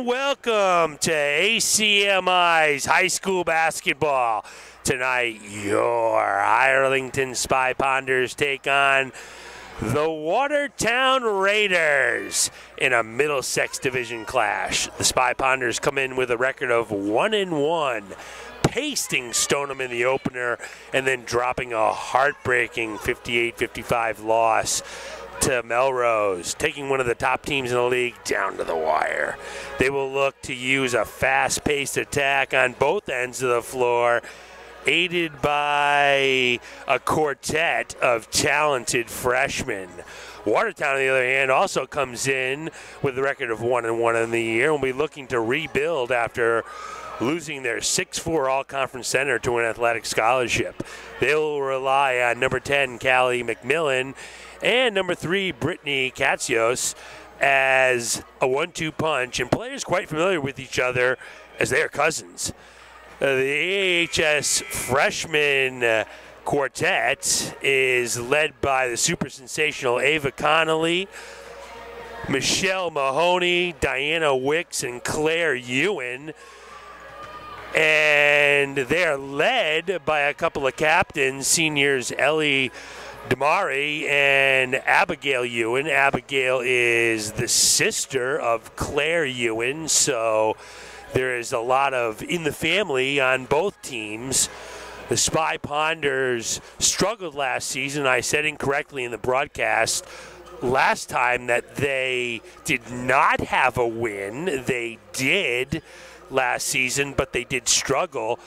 and welcome to ACMi's high school basketball. Tonight, your Arlington Spy Ponders take on the Watertown Raiders in a Middlesex Division clash. The Spy Ponders come in with a record of 1-1, pasting Stoneham in the opener and then dropping a heartbreaking 58-55 loss to Melrose, taking one of the top teams in the league down to the wire. They will look to use a fast-paced attack on both ends of the floor, aided by a quartet of talented freshmen. Watertown, on the other hand, also comes in with a record of 1-1 in the year and will be looking to rebuild after losing their 6'4" all-conference center to an athletic scholarship. They'll rely on number 10, Callie McMillan, and number 3, Brittany Katsios, as a 1-2 punch, and players quite familiar with each other as they are cousins. The AHS freshman quartet is led by the super sensational Ava Connolly, Michelle Mahoney, Diana Wicks, and Claire Ewan. And they are led by a couple of captains, seniors Ellie Damari and Abigail Ewan. Abigail is the sister of Claire Ewan, so there is a lot of in the family on both teams. The Spy Ponders struggled last season. I said incorrectly in the broadcast last time that they did not have a win. They did last season, but they did struggle.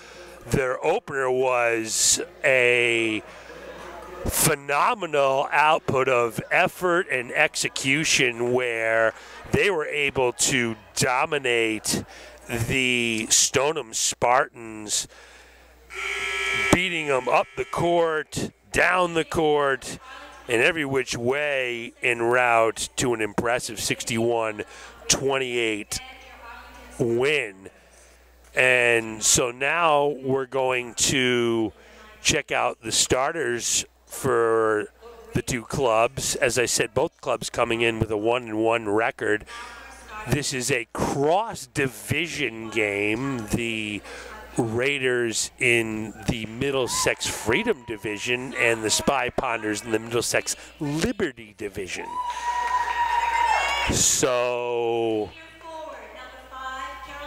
Their opener was a phenomenal output of effort and execution where they were able to dominate the Stoneham Spartans, beating them up the court, down the court, and every which way en route to an impressive 61-28 win. And so now we're going to check out the starters for the two clubs. As I said, both clubs coming in with a 1-1 record. This is a cross-division game. The Raiders in the Middlesex Freedom Division and the Spy Ponders in the Middlesex Liberty Division. So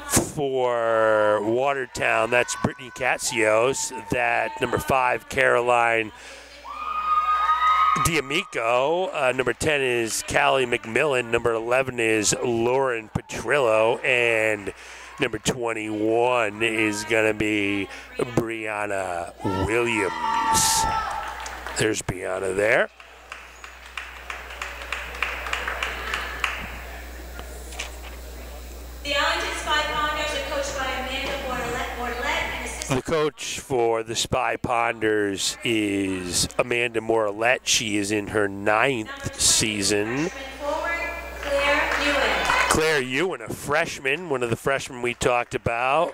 for Watertown, that's Brittany Katsios. That number 5, Caroline D'Amico. Number 10 is Callie McMillan. Number 11 is Lauren Petrillo. And number 21 is going to be Brianna Williams. There's Brianna there. The Arlington Spy Ponders are coached by Amanda Morlett and assistant. The coach for the Spy Ponders is Amanda Morlett. She is in her 9th season. Claire Ewan, a freshman, one of the freshmen we talked about.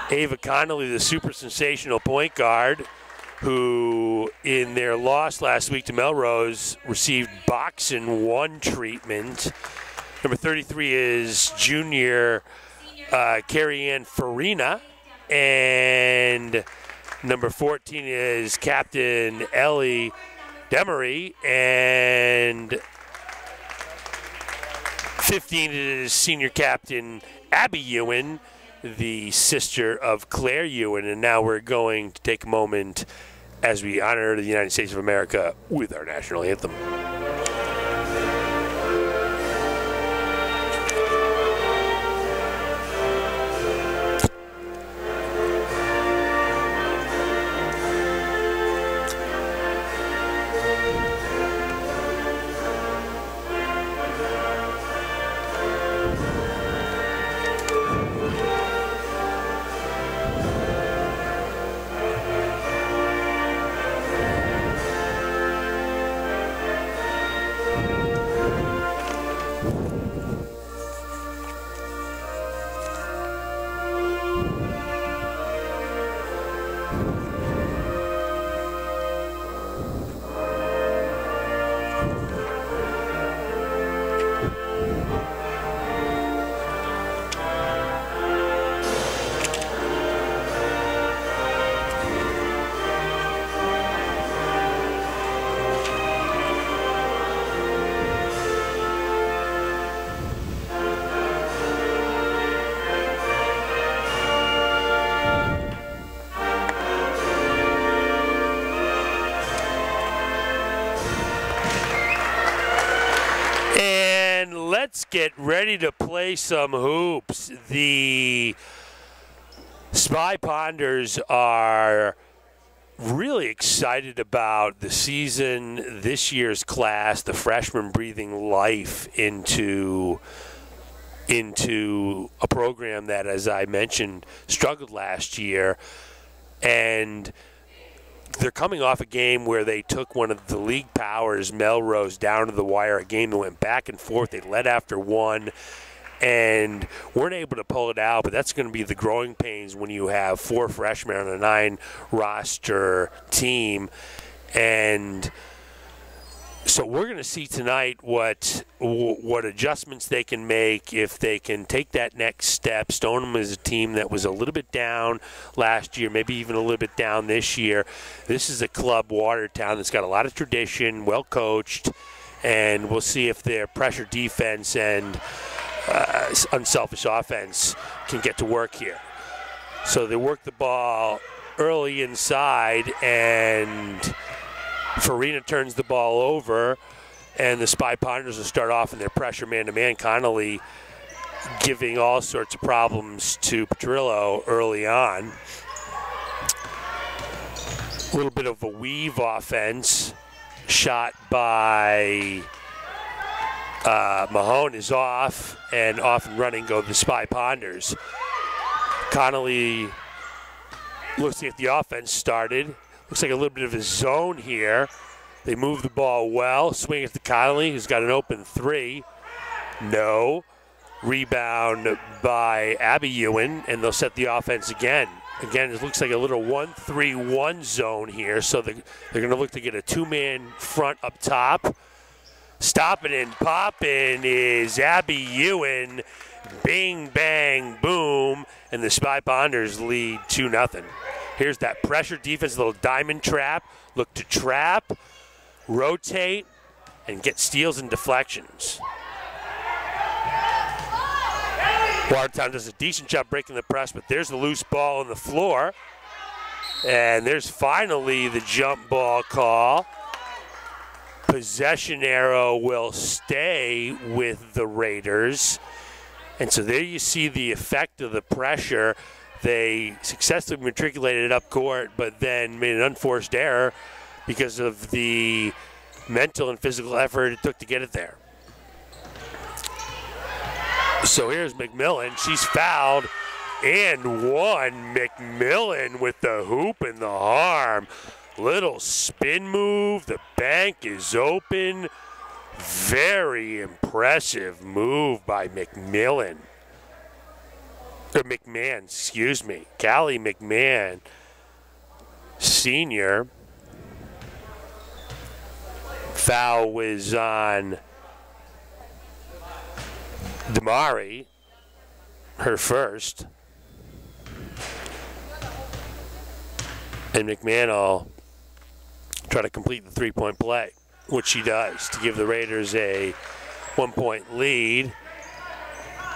Ava Connolly, the super sensational point guard, who in their loss last week to Melrose received boxing 1 treatment. Number 33 is junior Carrie Ann Farina, and number 14 is Captain Ellie Demery, and 15 is senior captain Abby Ewan, the sister of Claire Ewan. And now we're going to take a moment as we honor the United States of America with our national anthem. let's get ready to play some hoops. The Spy Ponders are really excited about the season, this year's class, the freshmen breathing life into a program that, as I mentioned, struggled last year. And they're coming off a game where they took one of the league powers, Melrose, down to the wire, a game that went back and forth. They led after one and weren't able to pull it out, but that's going to be the growing pains when you have 4 freshmen on a 9-roster team. And so we're going to see tonight what adjustments they can make if they can take that next step. Stoneham is a team that was a little bit down last year, maybe even a little bit down this year. This is a club, Watertown, that's got a lot of tradition, well coached, and we'll see if their pressure defense and unselfish offense can get to work here. So they work the ball early inside, and Farina turns the ball over, and the Spy Ponders will start off in their pressure man-to-man. Connolly giving all sorts of problems to Petrillo early on. A little bit of a weave offense. Shot by Mahone is off, and off and running go the Spy Ponders. Connolly looks to get the offense started. Looks like a little bit of a zone here. They move the ball well. Swing it to Connolly, who's got an open 3. No. Rebound by Abby Ewan, and they'll set the offense again. Again, it looks like a little 1-3-1 zone here, so they're going to look to get a 2-man front up top. Stopping and popping is Abby Ewan. Bing, bang, boom, and the Spy Ponders lead 2-0. Here's that pressure defense, little diamond trap. Look to trap, rotate, and get steals and deflections. Watertown does a decent job breaking the press, but there's the loose ball on the floor. And there's finally the jump ball call. Possession arrow will stay with the Raiders. And so there you see the effect of the pressure. They successfully matriculated up court, but then made an unforced error because of the mental and physical effort it took to get it there. So here's McMillan. She's fouled and one. McMillan with the hoop and the arm. Little spin move. The bank is open. Very impressive move by McMillan. Or McMahon, excuse me. Callie McMahon, senior. Foul was on Damari, her first. And McMahon will try to complete the 3-point play, which she does, to give the Raiders a 1-point lead.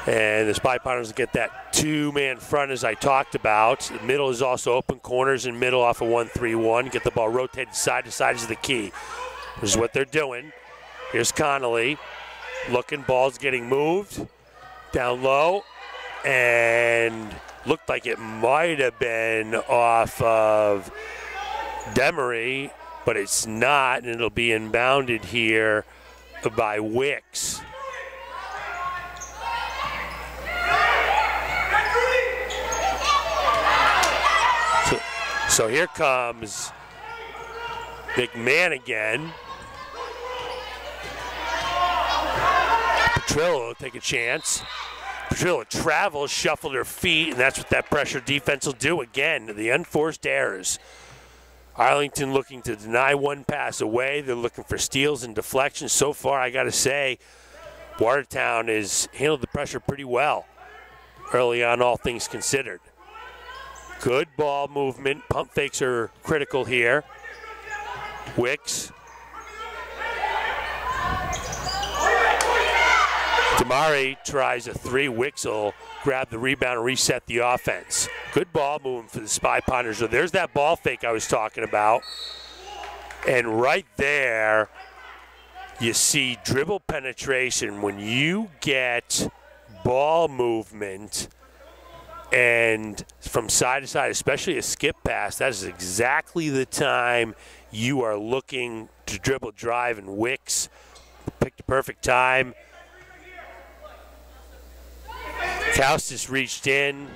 And the Spy Ponders get that 2-man front, as I talked about. The middle is also open. Corners in middle off a 1-3-1. Get the ball rotated side to side is the key. This is what they're doing. Here's Connolly. Looking, ball's getting moved. Down low. And looked like it might have been off of Demery, but it's not, and it'll be inbounded here by Wicks. So here comes McMahon again. Petrillo will take a chance. Petrillo travels, shuffled her feet, and that's what that pressure defense will do again. The unforced errors. Arlington looking to deny one pass away. They're looking for steals and deflections. So far, I got to say, Watertown has handled the pressure pretty well early on, all things considered. Good ball movement. Pump fakes are critical here. Wicks. Damari tries a 3. Wicks will grab the rebound and reset the offense. Good ball movement for the Spy Ponders. So there's that ball fake I was talking about. And right there, you see dribble penetration when you get ball movement and from side to side, especially a skip pass. That is exactly the time you are looking to dribble drive, and Wicks picked the perfect time. Kaustis reached in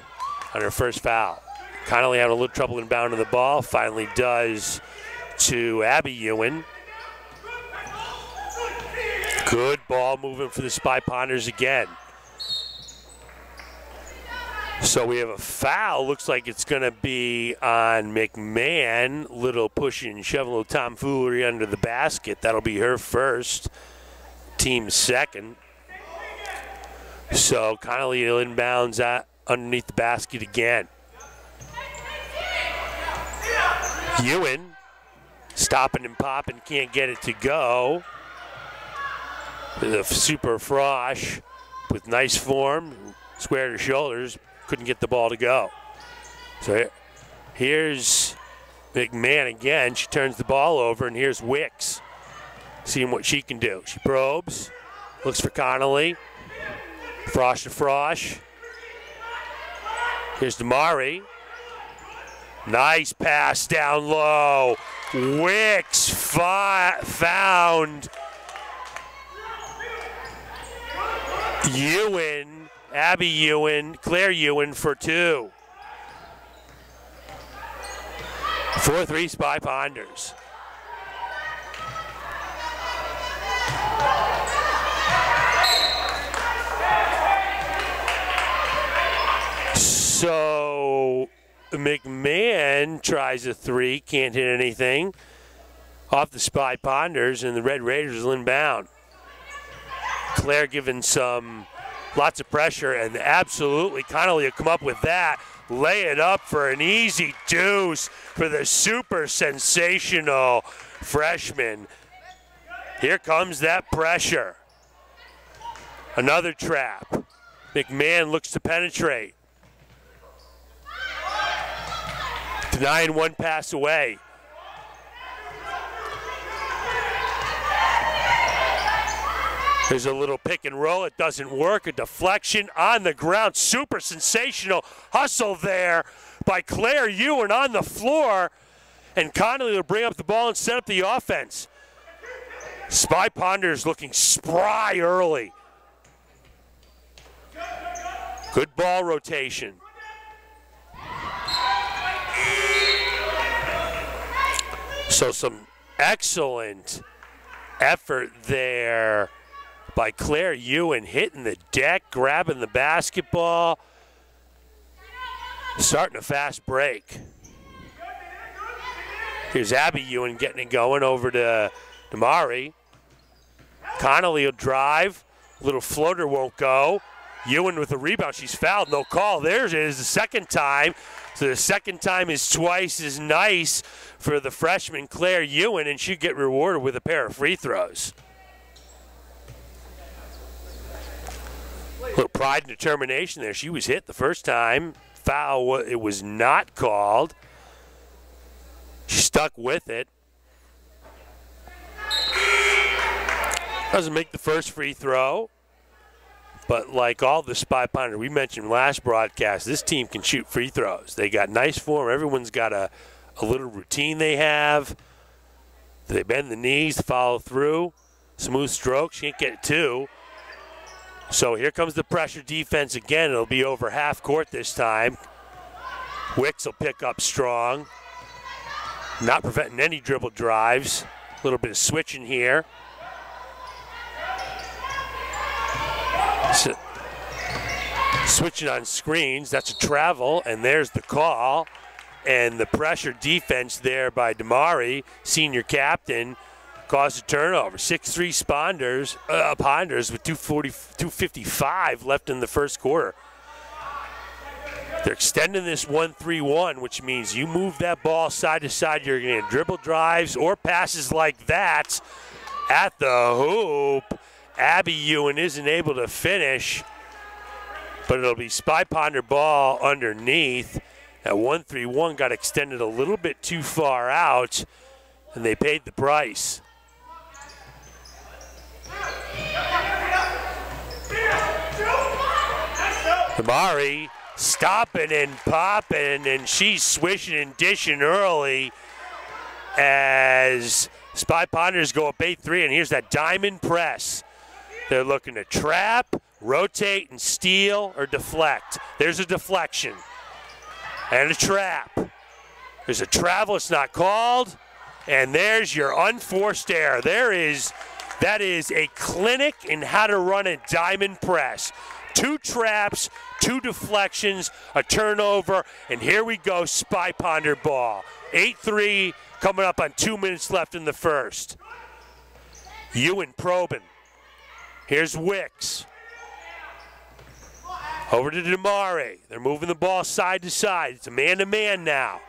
on her first foul. Connolly had a little trouble inbounding the ball, finally does to Abby Ewan. Good ball movement for the Spy Ponders again. So we have a foul. Looks like it's going to be on McMahon. Little pushing and shoving, a little tomfoolery under the basket. That'll be her first, team second. So Connolly inbounds underneath the basket again. Ewan stopping and popping, can't get it to go. The super Frosh with nice form, squared her shoulders, couldn't get the ball to go. So here's McMahon again. She turns the ball over, and here's Wicks, seeing what she can do. She probes, looks for Connolly. Frosh to Frosh. Here's Damari. Nice pass down low. Wicks found Ewan, Abby Ewan, Claire Ewan for two. 4-3 Spy Ponders. So McMahon tries a three, can't hit anything. Off the Spy Ponders, and the Red Raiders will inbound. Claire giving lots of pressure, and absolutely Connolly will come up with that. Lay it up for an easy deuce for the super sensational freshman. Here comes that pressure. Another trap. McMahon looks to penetrate. Denying one pass away. There's a little pick and roll. It doesn't work. A deflection on the ground. Super sensational hustle there by Claire Ewan on the floor. And Connolly will bring up the ball and set up the offense. Spy Ponders looking spry early. Good ball rotation. So some excellent effort there by Claire Ewan, hitting the deck, grabbing the basketball, starting a fast break. Here's Abby Ewan getting it going over to Damari. Connolly will drive, little floater won't go. Ewan with a rebound, she's fouled, no call. There it is, the second time. So the second time is twice as nice for the freshman Claire Ewan, and she'll get rewarded with a pair of free throws. A little pride and determination there. She was hit the first time. Foul, it was not called. She stuck with it. Doesn't make the first free throw. But like all the Spy Ponders we mentioned last broadcast, this team can shoot free throws. They got nice form. Everyone's got a little routine they have. They bend the knees, follow through. Smooth stroke. She can't get two. So here comes the pressure defense again. It'll be over half court this time. Wicks will pick up strong. Not preventing any dribble drives. A little bit of switching here. So, switching on screens, that's a travel, and there's the call. And the pressure defense there by Damari, senior captain, caused a turnover. 6-3 Ponders with 2:55 left in the first quarter. They're extending this 1-3-1, which means you move that ball side to side, you're going to get dribble drives or passes like that at the hoop. Abby Ewan isn't able to finish, but it'll be Spy Ponder ball underneath. That 1-3-1 got extended a little bit too far out, and they paid the price. Amari stopping and popping, and she's swishing and dishing early as Spy Ponders go up 8-3, and here's that diamond press. They're looking to trap, rotate, and steal or deflect. There's a deflection and a trap. There's a travel, it's not called, and there's your unforced error. That is a clinic in how to run a diamond press. 2 traps, 2 deflections, a turnover, and here we go, Spy Ponder ball. 8-3, coming up on 2 minutes left in the first. Ewan probing. Here's Wicks. Over to Damari. They're moving the ball side to side. It's a man-to-man now.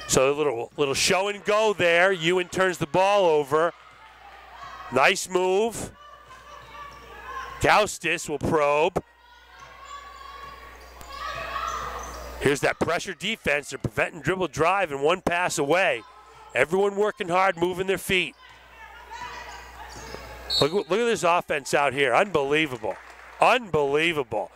So a little show and go there. Ewan turns the ball over. Nice move. Gaustis will probe. Here's that pressure defense. They're preventing dribble drive and 1 pass away. Everyone working hard, moving their feet. Look at this offense out here. Unbelievable. Unbelievable.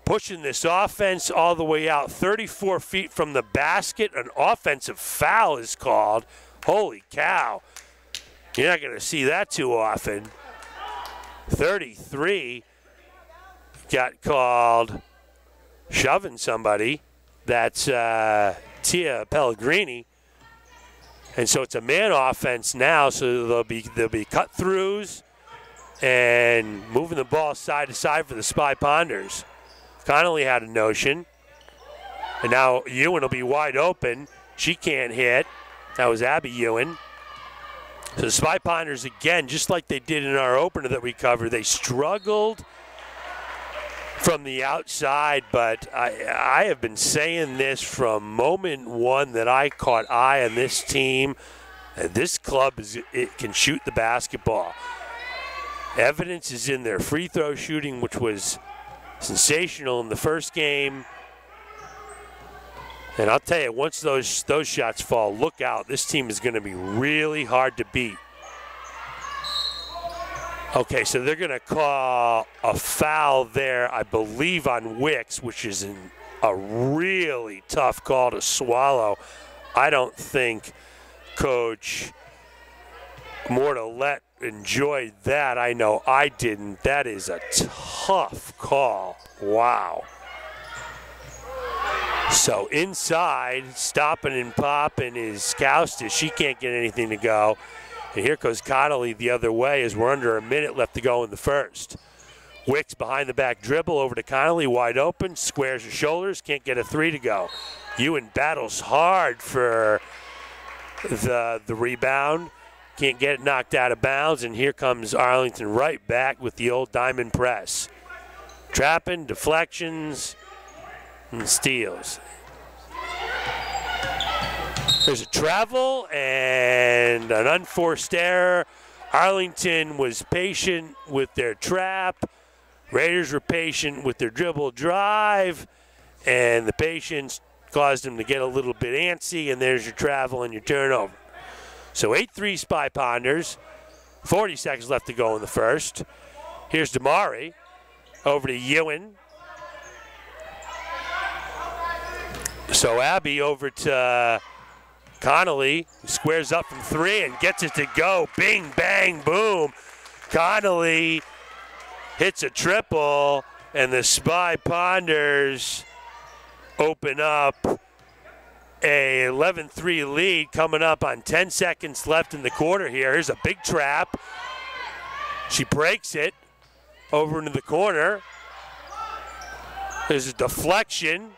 Pushing this offense all the way out. 34 feet from the basket. An offensive foul is called. Holy cow. You're not going to see that too often. 33 got called shoving somebody. That's Tia Pellegrini. And so it's a man offense now, so there'll be cut-throughs and moving the ball side to side for the Spy Ponders. Connolly had a notion. And now Ewan will be wide open. She can't hit. That was Abby Ewan. So the Spy Ponders, again, just like they did in our opener that we covered, they struggled from the outside, but I have been saying this from moment one that I caught eye on this team. This club it can shoot the basketball. Evidence is in their free throw shooting, which was sensational in the first game. And I'll tell you, once those shots fall, look out. This team is going to be really hard to beat. Okay, so they're going to call a foul there, I believe, on Wicks, which is a really tough call to swallow. I don't think Coach Mortalette enjoyed that. I know I didn't. That is a tough call. Wow. So inside, stopping and popping is Gaustis. She can't get anything to go. And here goes Connolly the other way as we're under a minute left to go in the first. Wicks behind the back dribble over to Connolly, wide open, squares her shoulders, can't get a 3 to go. Ewan battles hard for the rebound, can't get it knocked out of bounds, and here comes Arlington right back with the old diamond press. Trapping, deflections, and steals. There's a travel and an unforced error. Arlington was patient with their trap. Raiders were patient with their dribble drive, and the patience caused them to get a little bit antsy, and there's your travel and your turnover. So 8-3 Spy Ponders. 40 seconds left to go in the first. Here's Damari over to Ewan. So Abby over to Connolly, squares up from 3 and gets it to go. Bing, bang, boom. Connolly hits a triple, and the Spy Ponders open up a 11-3 lead coming up on 10 seconds left in the quarter here. Here's a big trap. She breaks it over into the corner. There's a deflection.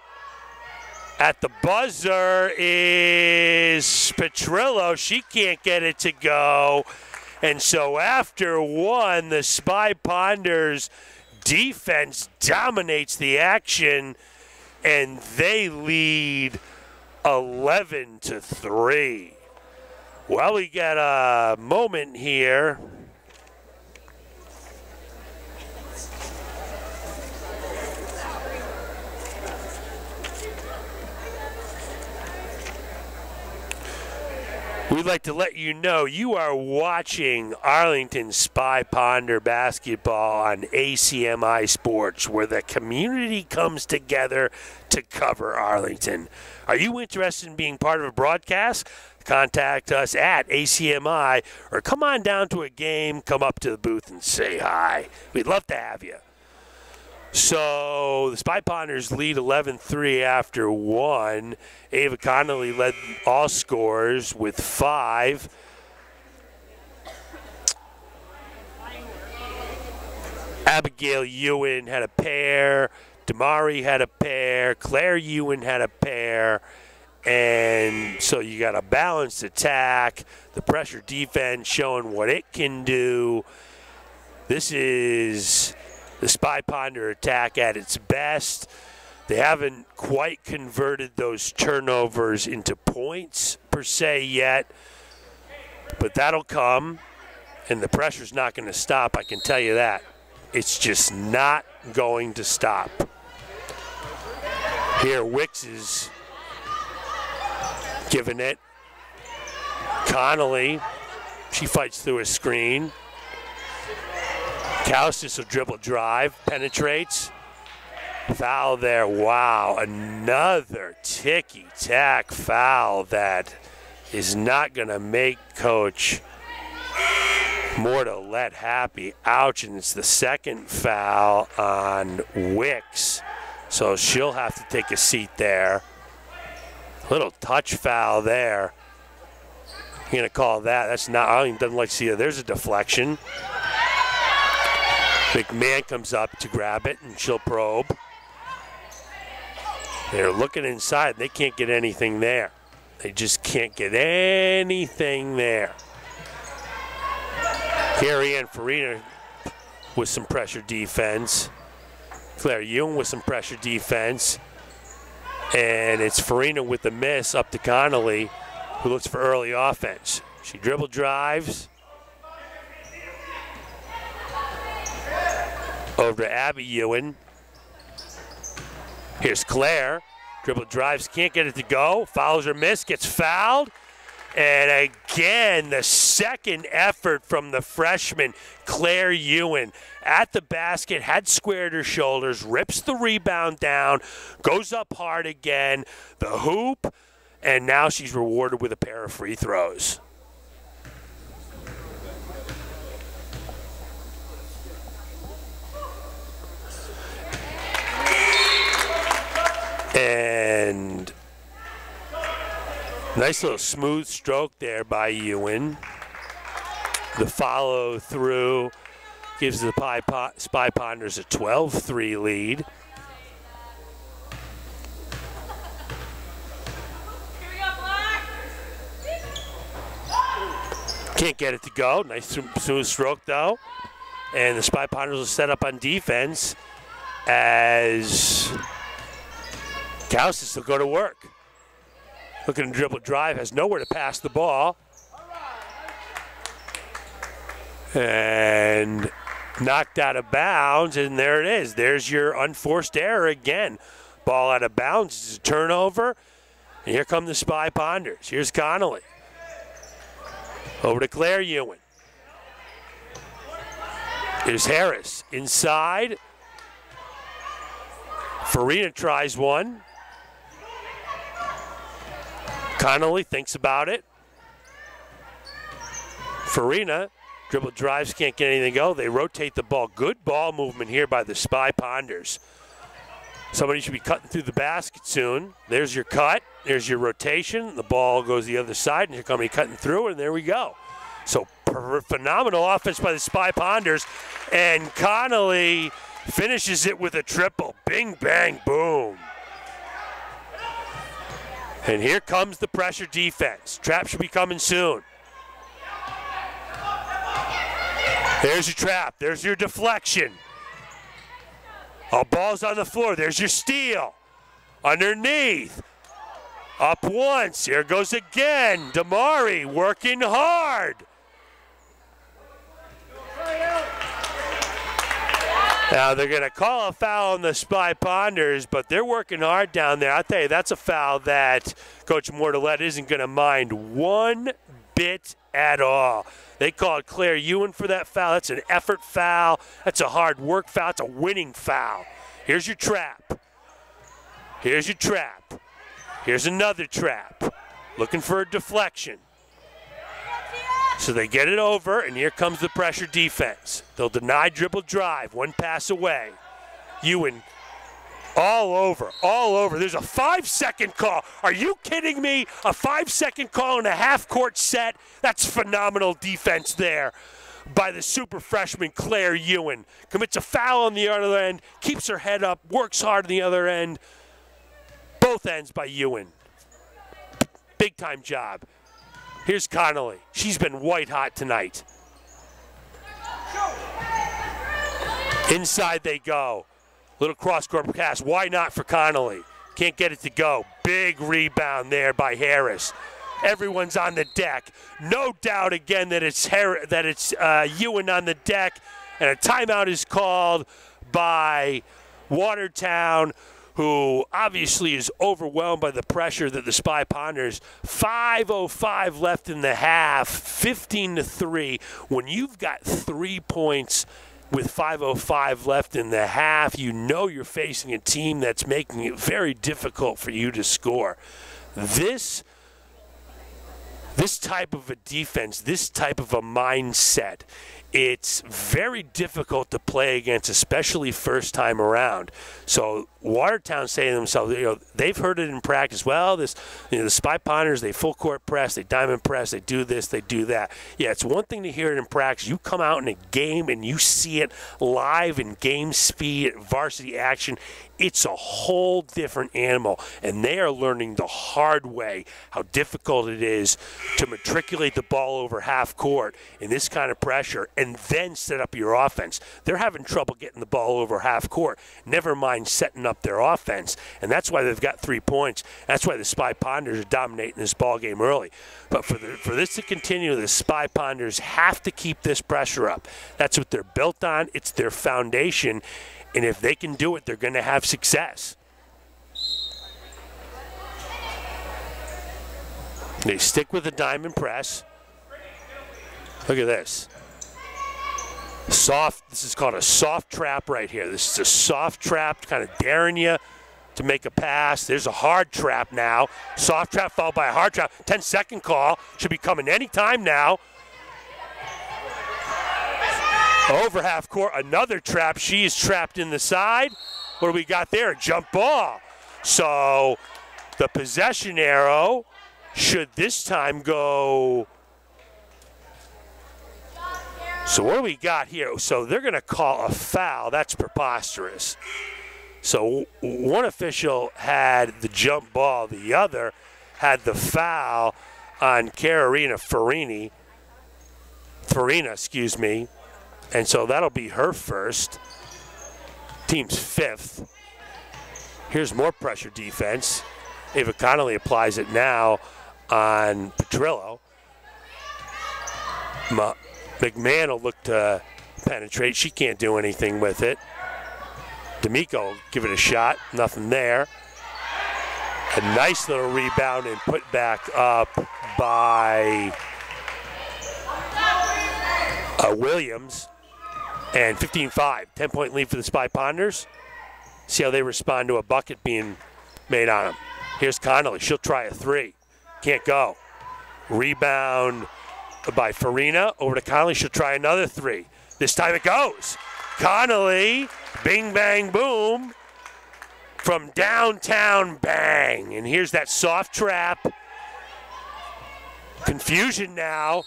At the buzzer is Petrillo. She can't get it to go. And so after one, the Spy Ponders defense dominates the action, and they lead 11-3. Well, we got a moment here. We'd like to let you know you are watching Arlington Spy Ponder basketball on ACMi Sports, where the community comes together to cover Arlington. Are you interested in being part of a broadcast? Contact us at ACMi or come on down to a game, come up to the booth and say hi. We'd love to have you. So the Spy Ponders lead 11-3 after 1. Ava Connolly led all scorers with 5. Abigail Ewan had a pair. Damari had a pair. Claire Ewan had a pair. And so you got a balanced attack. The pressure defense showing what it can do. This is the Spy Ponder attack at its best. They haven't quite converted those turnovers into points per se yet, but that'll come, and the pressure's not going to stop, I can tell you that. It's just not going to stop. Here, Wicks is giving it. Connolly, she fights through a screen. Kaustis will dribble drive, penetrates. Foul there. Wow, another ticky-tack foul that is not going to make Coach Mortolette happy. Ouch, and it's the second foul on Wicks. So she'll have to take a seat there. Little touch foul there. You're going to call that. That's not, Arlington doesn't like to see it. There's a deflection. McMahon comes up to grab it, and she'll probe. They're looking inside. They can't get anything there. They just can't get anything there. Carrie Ann Farina with some pressure defense. Claire Ewan with some pressure defense. And it's Farina with the miss up to Connolly, who looks for early offense. She dribble drives. Over to Abby Ewan. Here's Claire. Dribble drives, can't get it to go. Fouls her miss, gets fouled. And again, the second effort from the freshman, Claire Ewan, at the basket, had squared her shoulders, rips the rebound down, goes up hard again, the hoop, and now she's rewarded with a pair of free throws. And nice little smooth stroke there by Ewan. The follow through gives the Spy Ponders a 12-3 lead. Can't get it to go. Nice smooth stroke though. And the Spy Ponders will set up on defense as Kaustis will go to work. Looking to dribble drive, has nowhere to pass the ball. And knocked out of bounds, and there it is. There's your unforced error again. Ball out of bounds, it's a turnover. And here come the Spy Ponders. Here's Connolly. Over to Claire Ewan. Here's Harris inside. Farina tries one. Connolly thinks about it. Farina dribble drives, can't get anything to go. They rotate the ball. Good ball movement here by the Spy Ponders. Somebody should be cutting through the basket soon. There's your cut. There's your rotation. The ball goes the other side, and here comes cutting through, and there we go. So phenomenal offense by the Spy Ponders, and Connolly finishes it with a triple. Bing, bang, boom. And here comes the pressure defense. Trap should be coming soon. There's your trap. There's your deflection. All balls on the floor. There's your steal. Underneath. Up once. Here goes again. Damari working hard. Now they're going to call a foul on the Spy Ponders, but they're working hard down there. I'll tell you, that's a foul that Coach Mortolette isn't going to mind one bit at all. They called Claire Ewan for that foul. That's an effort foul. That's a hard work foul. It's a winning foul. Here's your trap. Here's your trap. Here's another trap. Looking for a deflection. So they get it over, and here comes the pressure defense. They'll deny dribble drive, one pass away. Ewan all over, all over. There's a 5-second call. Are you kidding me? A 5-second call in a half-court set? That's phenomenal defense there by the super freshman Claire Ewan. Commits a foul on the other end, keeps her head up, works hard on the other end. Both ends by Ewan. Big-time job. Here's Connolly. She's been white hot tonight. Inside they go. Little cross-court pass. Why not for Connolly? Can't get it to go. Big rebound there by Harris. Everyone's on the deck. No doubt again that it's Ewan on the deck. And a timeout is called by Watertown, who obviously is overwhelmed by the pressure that the Spy Ponders. 5:05 left in the half, 15-3. When you've got 3 points with 5:05 left in the half, you know you're facing a team that's making it very difficult for you to score. This type of a defense, this type of a mindset, it's very difficult to play against, especially first time around. So Watertown saying to themselves, they've heard it in practice. Well, the Spy Ponders, they full court press, they diamond press, they do this, they do that. Yeah, it's one thing to hear it in practice. You come out in a game and you see it live in game speed, varsity action. It's a whole different animal, and they are learning the hard way how difficult it is to matriculate the ball over half court in this kind of pressure and then set up your offense. They're having trouble getting the ball over half court, never mind setting up their offense, and that's why they've got 3 points. That's why the Spy Ponders are dominating this ball game early. But for this to continue, the Spy Ponders have to keep this pressure up. That's what they're built on. It's their foundation. And if they can do it, they're going to have success. They stick with the diamond press. Look at this. This is called a soft trap right here. This is a soft trap, kind of daring you to make a pass. There's a hard trap now. Soft trap followed by a hard trap. 10-second call. Should be coming any time now. Over half court, another trap. She is trapped in the side. What do we got there? A jump ball. So the possession arrow should this time go. So what do we got here? So they're going to call a foul. That's preposterous. So one official had the jump ball. The other had the foul on Farina, excuse me. And so that'll be her first. Team's 5th. Here's more pressure defense. Ava Connolly applies it now on Petrillo. McMahon will look to penetrate. She can't do anything with it. D'Amico will give it a shot. Nothing there. A nice little rebound and put back up by Williams. And 15-5, 10-point lead for the Spy Ponders. See how they respond to a bucket being made on them. Here's Connolly. She'll try a 3. Can't go. Rebound by Farina. Over to Connolly. She'll try another 3. This time it goes. Connolly, bing, bang, boom. From downtown, bang. And here's that soft trap. Confusion now.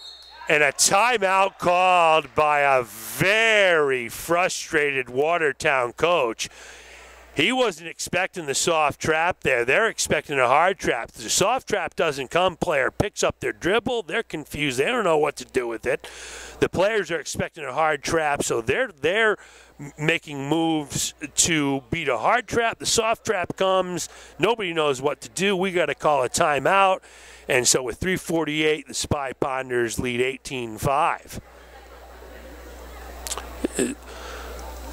And a timeout called by a very frustrated Watertown coach. He wasn't expecting the soft trap there. They're expecting a hard trap. The soft trap doesn't come. Player picks up their dribble. They're confused. They don't know what to do with it. The players are expecting a hard trap, so they're making moves to beat a hard trap. The soft trap comes. Nobody knows what to do. We got to call a timeout. And so with 3:48, the Spy Ponders lead 18-5.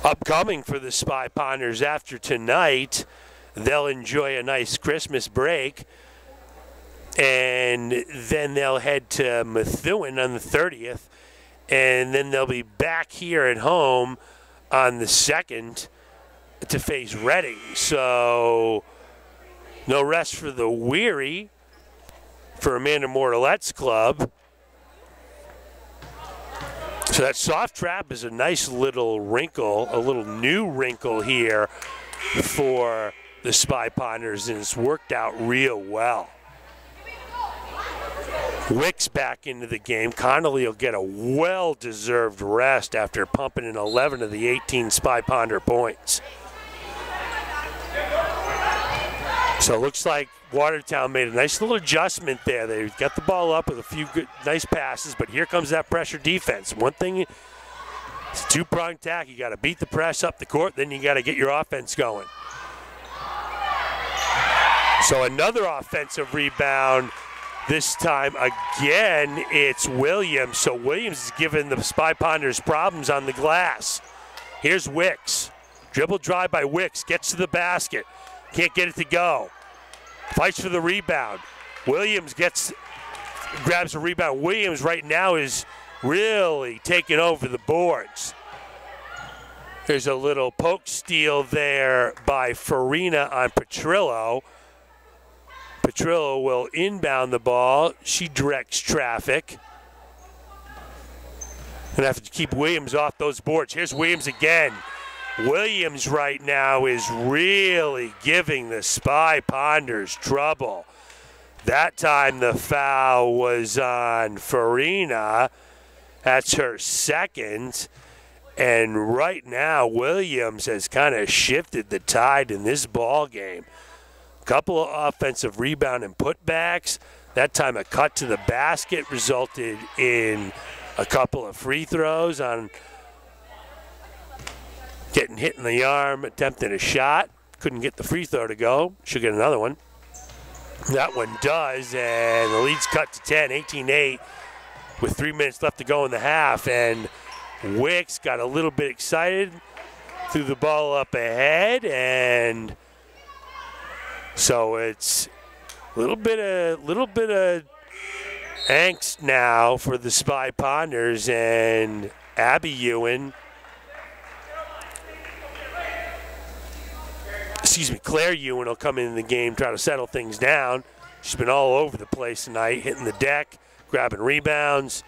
Upcoming for the Spy Ponders after tonight, they'll enjoy a nice Christmas break. And then they'll head to Methuen on the 30th. And then they'll be back here at home on the 2nd to face Reading. So no rest for the weary for Amanda Mortillet's club. So that soft trap is a nice little wrinkle, a little new wrinkle here for the Spy Ponders, and it's worked out real well. Wick's back into the game. Connolly will get a well-deserved rest after pumping in 11 of the 18 Spy Ponder points. So it looks like Watertown made a nice little adjustment there. They got the ball up with a few good, nice passes, but here comes that pressure defense. One thing, it's a two-pronged attack. You got to beat the press up the court, then you got to get your offense going. So another offensive rebound. This time, again, it's Williams. So Williams is giving the Spy Ponders problems on the glass. Here's Wicks. Dribble drive by Wicks. Gets to the basket. Can't get it to go. Fights for the rebound. Williams grabs a rebound. Williams right now is really taking over the boards. There's a little poke steal there by Farina on Petrillo. Petrillo will inbound the ball. She directs traffic. And have to keep Williams off those boards. Here's Williams again. Williams right now is really giving the Spy Ponders trouble. That time the foul was on Farina. That's her second. And right now Williams has kind of shifted the tide in this ball game. Couple of offensive rebound and putbacks. That time a cut to the basket resulted in a couple of free throws on getting hit in the arm, attempting a shot. Couldn't get the free throw to go. Should get another one. That one does, and the lead's cut to 10, 18-8 with 3 minutes left to go in the half. And Wicks got a little bit excited, threw the ball up ahead, and so it's a little bit of angst now for the Spy Ponders, and Abby Ewan, Claire Ewan will come in the game, try to settle things down. She's been all over the place tonight, hitting the deck, grabbing rebounds.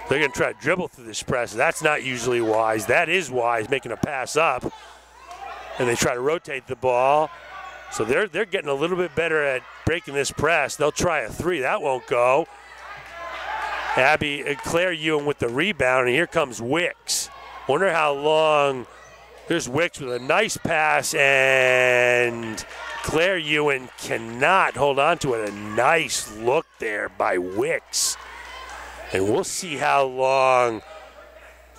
They're going to try to dribble through this press. That's not usually wise. That is wise, making a pass up. And they try to rotate the ball. So they're getting a little bit better at breaking this press. They'll try a three. That won't go. Claire Ewan with the rebound, and here comes Wicks. Wonder how long. There's Wicks with a nice pass, and Claire Ewan cannot hold on to it. A nice look there by Wicks. And we'll see how long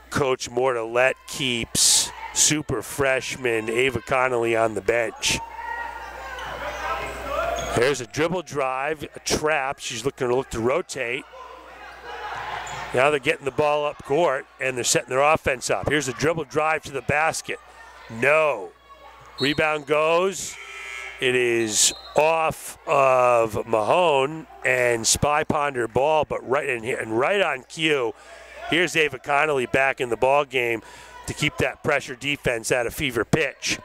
Coach Mortillet keeps super freshman Ava Connolly on the bench. There's a dribble drive, a trap. She's looking to look to rotate. Now they're getting the ball up court, and they're setting their offense up. Here's a dribble drive to the basket. No. Rebound goes. It is off of Mahone and Spy Ponder ball, but right on cue. Here's Ava Connolly back in the ball game to keep that pressure defense at a fever pitch.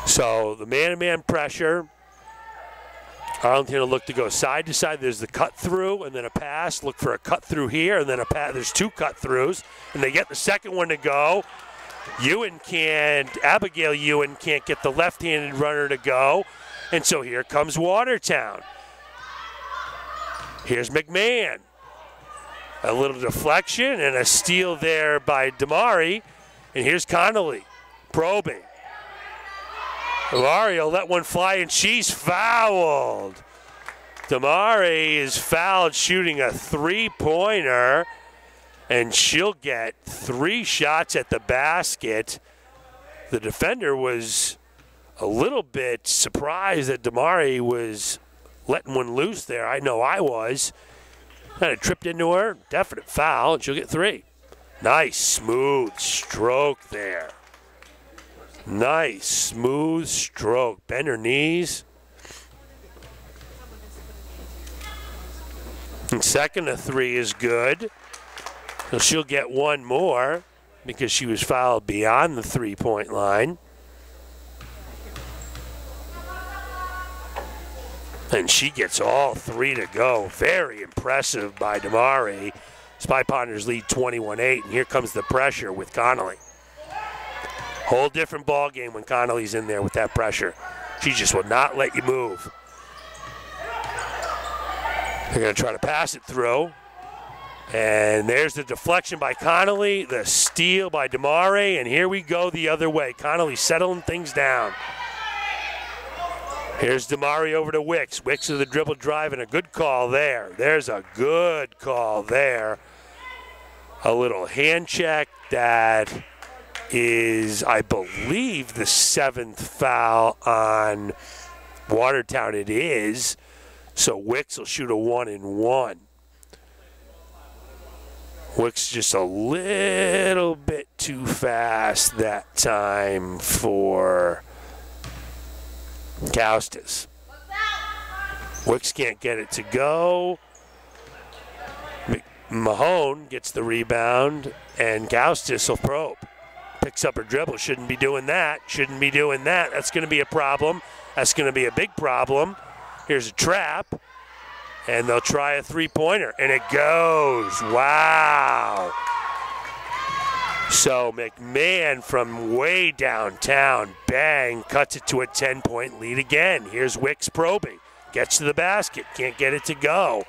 So the man-to-man pressure. Arlington will look to go side to side. There's the cut through and then a pass. Look for a cut through here and then a pass. There's two cut throughs, and they get the second one to go. Abigail Ewan can't get the left-handed runner to go, and so here comes Watertown. Here's McMahon. A little deflection and a steal there by Damari, and here's Connolly probing. Damari will let one fly, and she's fouled. Damari is fouled shooting a three-pointer, and she'll get 3 shots at the basket. The defender was a little bit surprised that Damari was letting one loose there. I know I was. Kind of tripped into her. Definite foul, and she'll get 3. Nice, smooth stroke there. Nice, smooth stroke. Bend her knees. And second, a three is good. So she'll get one more because she was fouled beyond the three-point line. And she gets all three to go. Very impressive by Damari. Spy Ponders lead 21-8, and here comes the pressure with Connolly. Whole different ball game when Connolly's in there with that pressure. She just will not let you move. They're going to try to pass it through. And there's the deflection by Connolly, the steal by Damari, and here we go the other way. Connolly settling things down. Here's Damari over to Wicks. Wicks with a dribble drive and a good call there. There's a good call there. A little hand check that is, I believe, the 7th foul on Watertown. It is. So Wicks will shoot a 1-and-1. Wicks just a little bit too fast that time for Kaustis. Wicks can't get it to go. Mahone gets the rebound, and Kaustis will probe. Picks up her dribble. Shouldn't be doing that. Shouldn't be doing that. That's going to be a problem. That's going to be a big problem. Here's a trap, and they'll try a three-pointer, and it goes. Wow. So McMahon from way downtown, bang, cuts it to a 10-point lead again. Here's Wicks probing. Gets to the basket. Can't get it to go.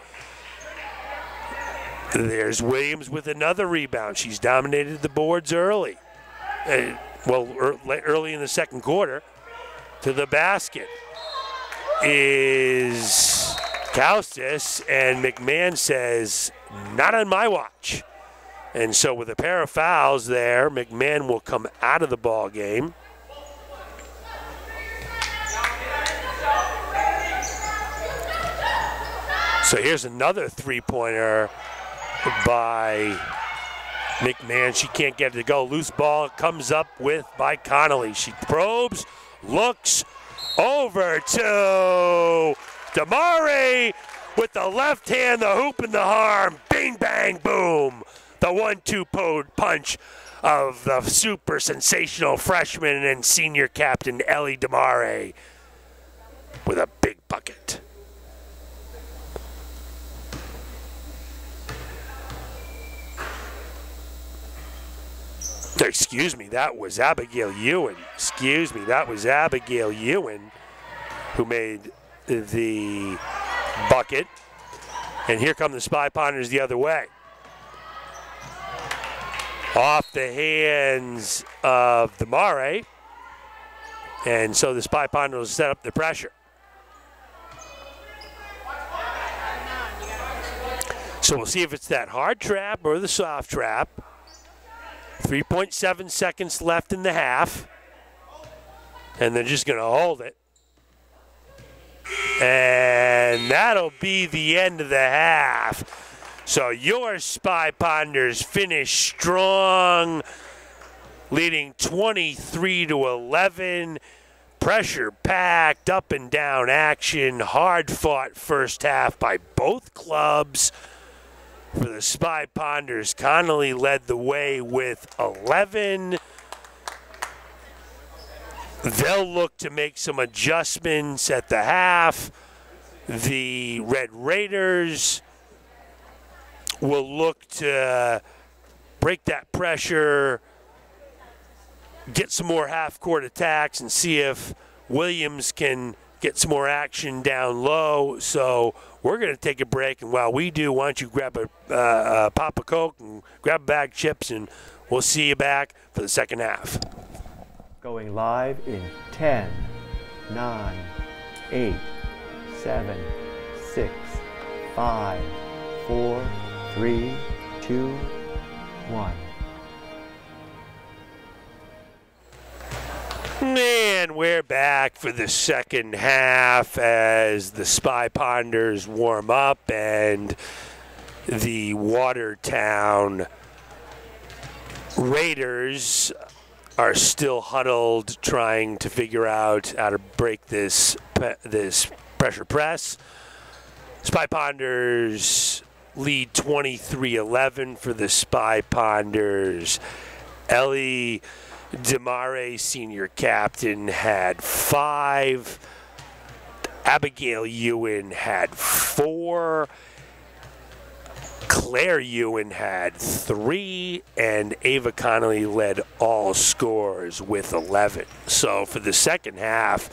There's Williams with another rebound. She's dominated the boards early. Early in the second quarter. To the basket is Kaustis, and McMahon says, not on my watch. And so with a pair of fouls there, McMahon will come out of the ball game. So here's another three-pointer by McMahon. She can't get it to go. Loose ball comes up with by Connolly. She probes, looks over to Damari with the left hand, the hoop and the arm. Bing, bang, boom. The 1-2 punch of the super sensational freshman and senior captain Ellie Damari with a big bucket. Excuse me, that was Abigail Ewan. Excuse me, that was Abigail Ewan who made the bucket. And here come the Spy Ponders the other way. Off the hands of Damari. And so the Spy Ponders will set up the pressure. So we'll see if it's that hard trap or the soft trap. 3.7 seconds left in the half. And they're just going to hold it. And that'll be the end of the half. So your Spy Ponders finish strong, leading 23-11. Pressure packed, up and down action, hard fought first half by both clubs. For the Spy Ponders, Connolly led the way with 11. They'll look to make some adjustments at the half. The Red Raiders will look to break that pressure, get some more half-court attacks, and see if Williams can get some more action down low. So we're going to take a break, and while we do, why don't you grab a pop of Coke and grab a bag of chips, and we'll see you back for the second half. Going live in 10, 9, 8, 7, 6, 5, 4, 3, 2, 1. And we're back for the second half as the Spy Ponders warm up and the Watertown Raiders are still huddled trying to figure out how to break this pressure press. Spy Ponders lead 23-11 for the Spy Ponders. Ellie Demare, senior captain, had 5. Abigail Ewan had 4. Claire Ewan had 3, and Ava Connolly led all scorers with 11. So for the second half,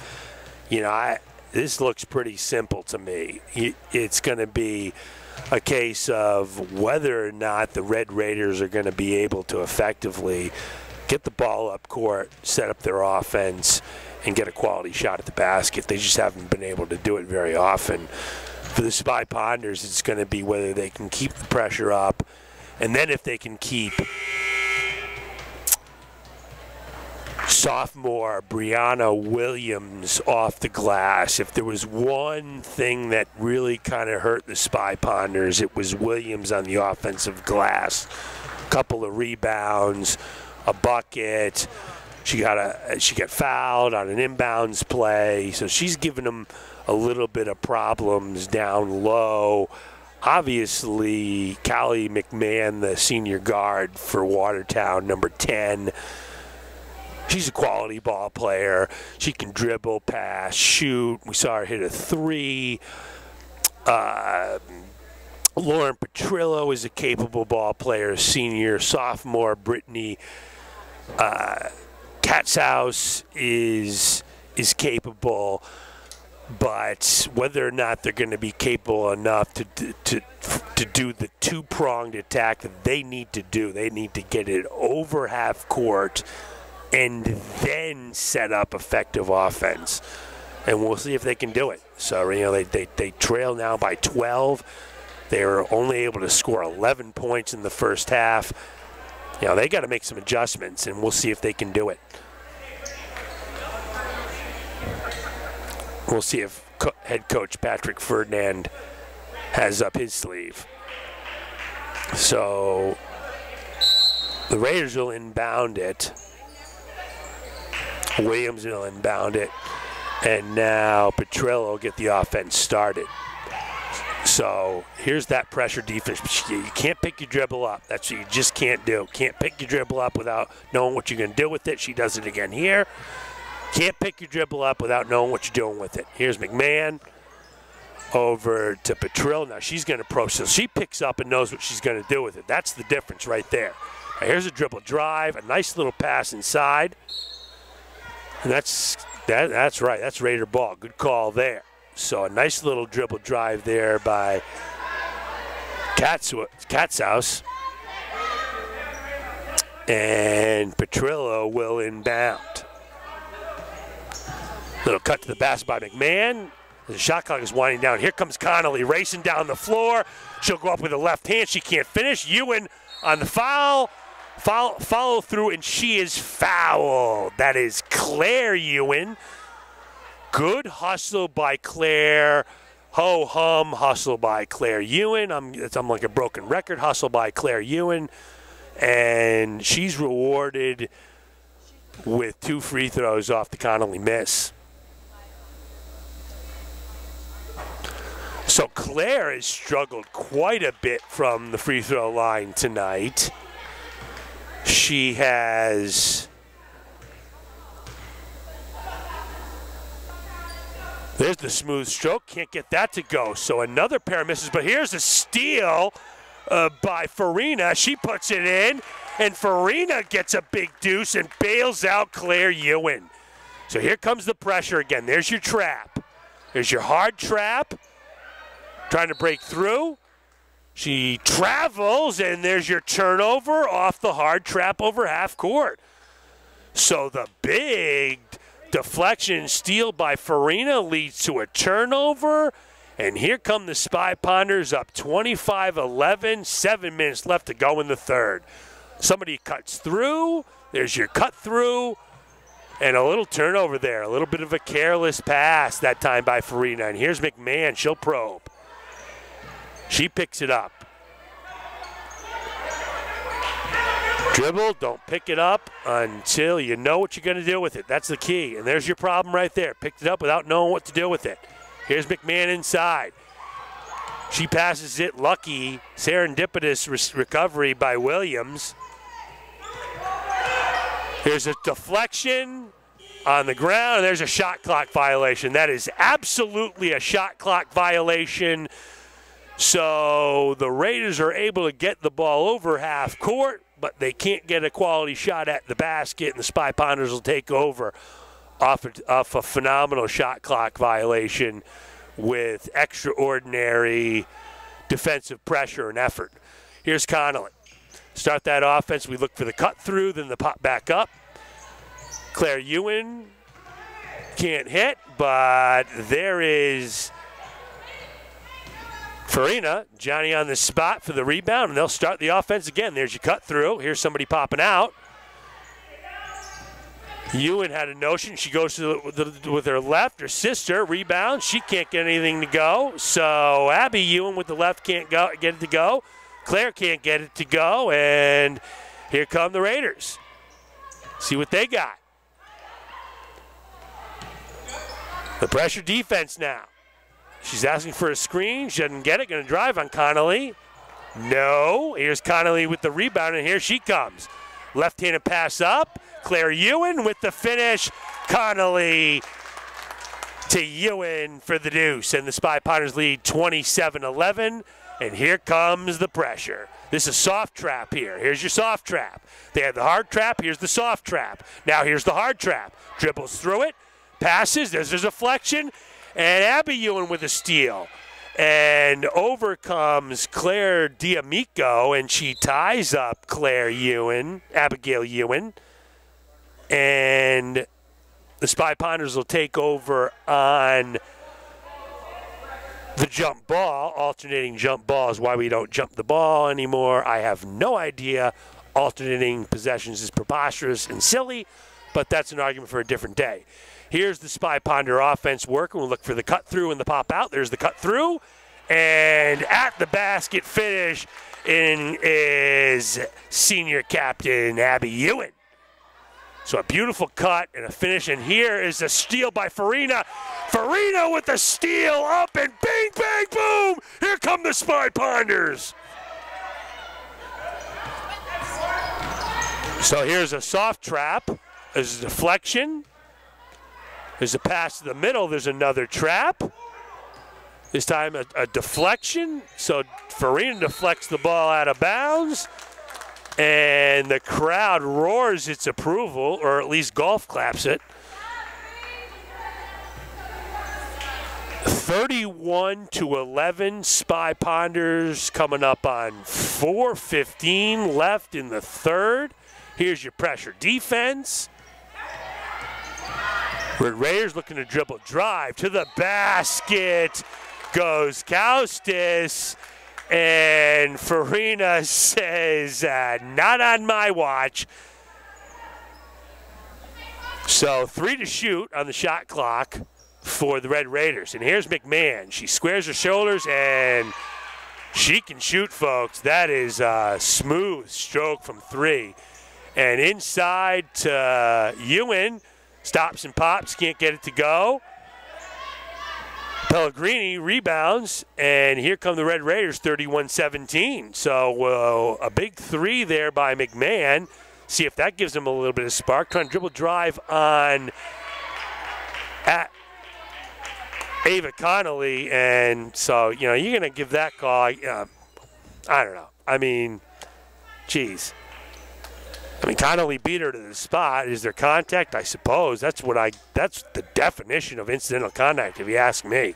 this looks pretty simple to me. It's going to be a case of whether or not the Red Raiders are going to be able to effectively get the ball up court, set up their offense, and get a quality shot at the basket. They just haven't been able to do it very often. For the Spy Ponders, it's going to be whether they can keep the pressure up, and then if they can keep sophomore Brianna Williams off the glass. If there was one thing that really kind of hurt the Spy Ponders, it was Williams on the offensive glass. A couple of rebounds, a bucket. She got fouled on an inbounds play, so she's given them a little bit of problems down low. Obviously, Callie McMahon, the senior guard for Watertown, number 10, she's a quality ball player. She can dribble, pass, shoot. We saw her hit a 3. Lauren Petrillo is a capable ball player, senior. Sophomore Brittany Katzhaus is capable. But whether or not they're going to be capable enough to do the two-pronged attack that they need to do, they need to get it over half court and then set up effective offense. And we'll see if they can do it. So, they trail now by 12. They were only able to score 11 points in the first half. They got to make some adjustments, and we'll see if they can do it. We'll see if head coach Patrick Ferdinand has up his sleeve. So the Raiders will inbound it. Williams will inbound it. And now Petrillo will get the offense started. So here's that pressure defense. You can't pick your dribble up. That's what you just can't do. Can't pick your dribble up without knowing what you're going to do with it. She does it again here. Can't pick your dribble up without knowing what you're doing with it. Here's McMahon over to Petrillo. Now she's going to approach. So she picks up and knows what she's going to do with it. That's the difference right there. Now here's a dribble drive, a nice little pass inside. And that's right. That's Raider ball. Good call there. So a nice little dribble drive there by Katzhaus. And Petrillo will inbound. Little cut to the basket by McMahon. The shot clock is winding down. Here comes Connolly racing down the floor. She'll go up with a left hand. She can't finish. Ewan on the follow through, and she is fouled. That is Claire Ewan. Good hustle by Claire. Ho-hum hustle by Claire Ewan. I'm like a broken record. Hustle by Claire Ewan. And she's rewarded with 2 free throws off the Connolly miss. So Claire has struggled quite a bit from the free throw line tonight. She has... There's the smooth stroke. Can't get that to go. So another pair of misses. But here's a steal by Farina. She puts it in. And Farina gets a big deuce and bails out Claire Ewan. So here comes the pressure again. There's your trap. There's your hard trap. Trying to break through. She travels, and there's your turnover off the hard trap over half court. So the big deflection steal by Farina leads to a turnover. And here come the Spy Ponders up 25-11. 7 minutes left to go in the third. Somebody cuts through. There's your cut through. And a little turnover there. A little bit of a careless pass that time by Farina. And here's McMahon. She'll probe. She picks it up. Dribble, don't pick it up until you know what you're going to do with it. That's the key. And there's your problem right there. Picked it up without knowing what to do with it. Here's McMahon inside. She passes it. Lucky, serendipitous recovery by Williams. Here's a deflection on the ground, and there's a shot clock violation. That is absolutely a shot clock violation. So the Raiders are able to get the ball over half court, but they can't get a quality shot at the basket, and the Spy Ponders will take over off a phenomenal shot clock violation with extraordinary defensive pressure and effort. Here's Connolly. Start that offense. We look for the cut through, then the pop back up. Claire Ewan can't hit, but there is Farina. Johnny on the spot for the rebound, and they'll start the offense again. There's your cut through. Here's somebody popping out. Ewan had a notion. She goes with her left. Her sister rebounds. She can't get anything to go. So Abby Ewan with the left can't get it to go. Claire can't get it to go. And here come the Raiders. See what they got. The pressure defense now. She's asking for a screen. She doesn't get it. Going to drive on Connolly. No. Here's Connolly with the rebound, and here she comes. Left-handed pass up. Claire Ewan with the finish. Connolly to Ewan for the deuce. And the Spy Ponders lead 27-11. And here comes the pressure. This is soft trap here. Here's your soft trap. They had the hard trap. Here's the soft trap. Now here's the hard trap. Dribbles through it. Passes. There's a deflection. And Abby Ewan with a steal. And over comes Claire D'Amico, and she ties up Abigail Ewan. And the Spy Ponders will take over on the jump ball. Alternating jump ball is why we don't jump the ball anymore. I have no idea. Alternating possessions is preposterous and silly, but that's an argument for a different day. Here's the Spy Ponder offense working. We'll look for the cut through and the pop out. There's the cut through. And at the basket finish is senior captain Abby Ewan. So a beautiful cut and a finish. And here is a steal by Farina. Farina with the steal up and bang, bang, boom. Here come the Spy Ponders. So here's a soft trap. There's a deflection. There's a pass to the middle. There's another trap. This time a deflection. So Farina deflects the ball out of bounds. And the crowd roars its approval, or at least golf claps it. 31-11, Spy Ponders coming up on 4:15 left in the third. Here's your pressure defense. Red Raiders looking to dribble drive to the basket. Goes Kaustis, and Farina says, not on my watch. So 3 to shoot on the shot clock for the Red Raiders. And here's McMahon. She squares her shoulders, and she can shoot, folks. That is a smooth stroke from 3. And inside to Ewan. Stops and pops, can't get it to go. Pellegrini rebounds, and here come the Red Raiders, 31-17. So a big 3 there by McMahon. See if that gives them a little bit of spark. Trying to dribble drive on at Ava Connolly, and so, you're going to give that call. I don't know. I mean, geez. Connolly beat her to the spot. Is there contact? I suppose. That's the definition of incidental contact, if you ask me.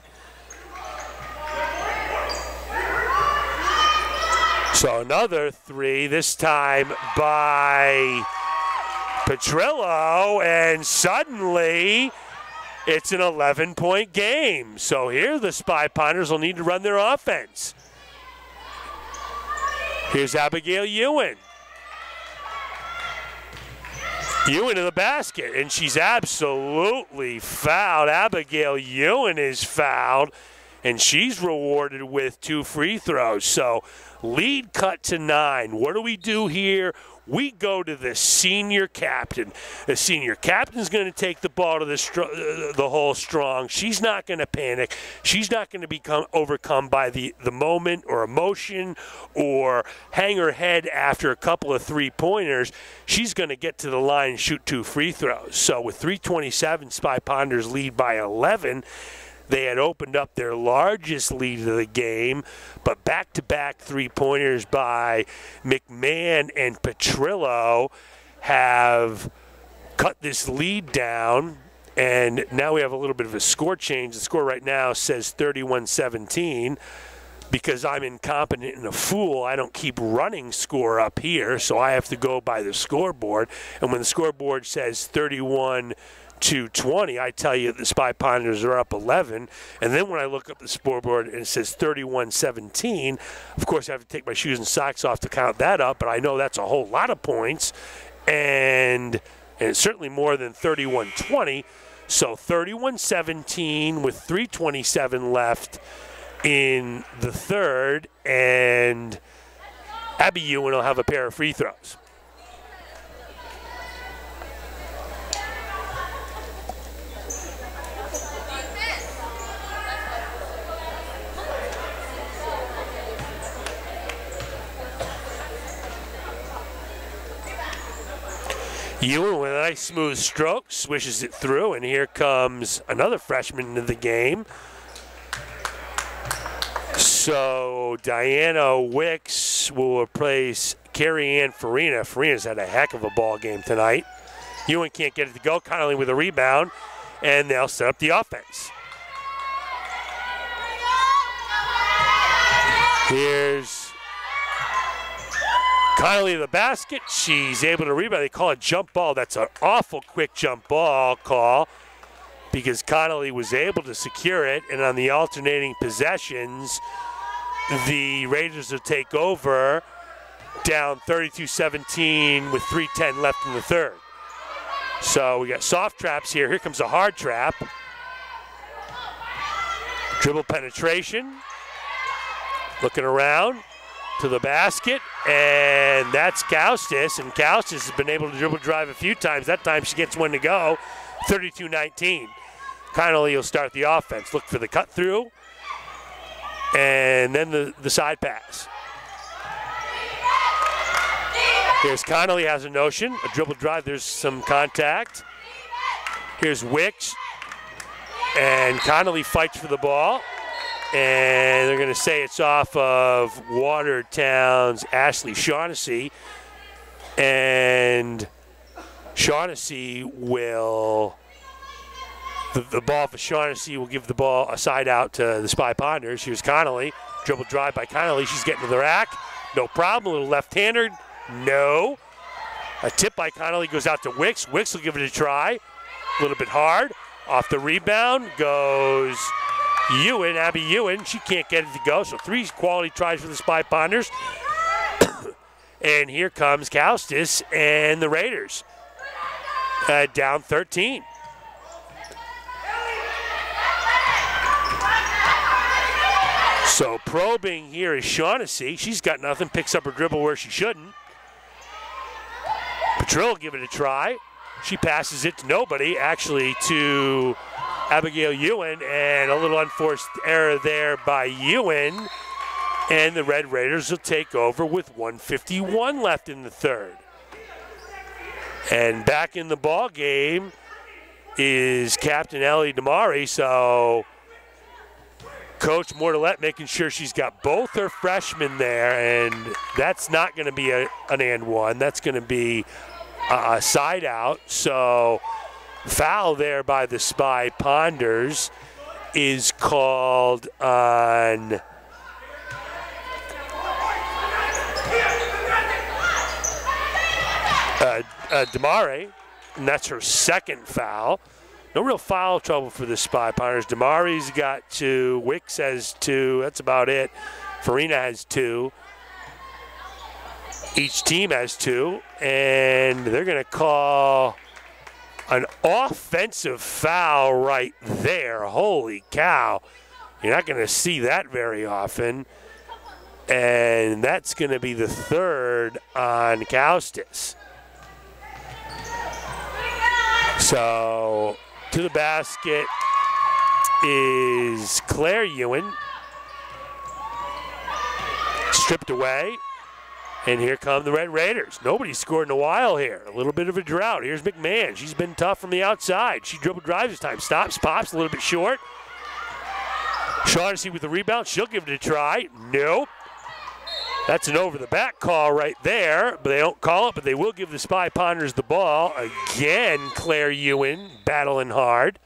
So another 3, this time by Petrillo, and suddenly it's an 11-point game. So here the Spy Ponders will need to run their offense. Here's Abigail Ewan. Ewan in the basket, and she's absolutely fouled. Abigail Ewan is fouled, and she's rewarded with 2 free throws. So lead cut to 9. What do we do here? We go to the senior captain. The senior captain's going to take the ball to the hole strong. She's not going to panic. She's not going to become overcome by the moment or emotion or hang her head after a couple of three-pointers. She's going to get to the line and shoot 2 free throws. So with 3:27, Spy Ponders lead by 11. They had opened up their largest lead of the game, but back-to-back three-pointers by McMahon and Petrillo have cut this lead down, and now we have a little bit of a score change. The score right now says 31-17. Because I'm incompetent and a fool, I don't keep running score up here, so I have to go by the scoreboard. And when the scoreboard says 31-20, I tell you the Spy Ponders are up 11. And then when I look up the scoreboard and it says 31-17, of course I have to take my shoes and socks off to count that up, but I know that's a whole lot of points, and it's certainly more than 31-20. So 31-17 with 3:27 left in the third, and Abby Ewan will have a pair of free throws. Ewan with a nice smooth stroke, swishes it through, and here comes another freshman into the game. So Diana Wicks will replace Carrie Ann Farina. Farina's had a heck of a ball game tonight. Ewan can't get it to go. Connolly with a rebound, and they'll set up the offense. Here's Connolly to the basket. She's able to rebound. They call it jump ball. That's an awful quick jump ball call because Connolly was able to secure it, and on the alternating possessions, the Raiders will take over down 32-17 with 3:10 left in the third. So we got soft traps here. Here comes a hard trap. Dribble penetration. Looking around to the basket, and that's Kaustis. And Kaustis has been able to dribble drive a few times. That time she gets one to go. 32-19. Connolly will start the offense. Look for the cut through. And then the side pass. Here's Connolly has a notion. A dribble drive. There's some contact. Here's Wicks. And Connolly fights for the ball. And they're going to say it's off of Watertown's Ashley Shaughnessy. And Shaughnessy will... The ball for Shaughnessy will give the ball a side out to the Spy Ponders. Here's Connolly. Dribble drive by Connolly. She's getting to the rack. No problem. A little left-hander. No. A tip by Connolly goes out to Wicks. Wicks will give it a try. A little bit hard. Off the rebound goes Ewan, Abby Ewan. She can't get it to go. So 3 quality tries for the Spy Ponders. And here comes Kaustis and the Raiders. Down 13. So probing here is Shaughnessy. She's got nothing, picks up her dribble where she shouldn't. Petrillo will give it a try. She passes it to nobody, actually to Abigail Ewan, and a little unforced error there by Ewan. And the Red Raiders will take over with 1:51 left in the third. And back in the ball game is Captain Ellie Damari, so Coach Mortellette making sure she's got both her freshmen there, and that's not going to be an and one. That's going to be a side out. So foul there by the Spy Ponders is called on Damari, and that's her second foul. No real foul trouble for the Spy Ponders. Damari's got 2. Wicks has 2. That's about it. Farina has 2. Each team has 2. And they're going to call an offensive foul right there. Holy cow. You're not going to see that very often. And that's going to be the third on Kaustis. So to the basket is Claire Ewan. Stripped away. And here come the Red Raiders. Nobody's scored in a while here. A little bit of a drought. Here's McMahon. She's been tough from the outside. She dribble drives this time. Stops, pops, a little bit short. Shaughnessy with the rebound. She'll give it a try. Nope. That's an over-the-back call right there. But they don't call it, but they will give the Spy Ponders the ball. Again, Claire Ewan battling hard.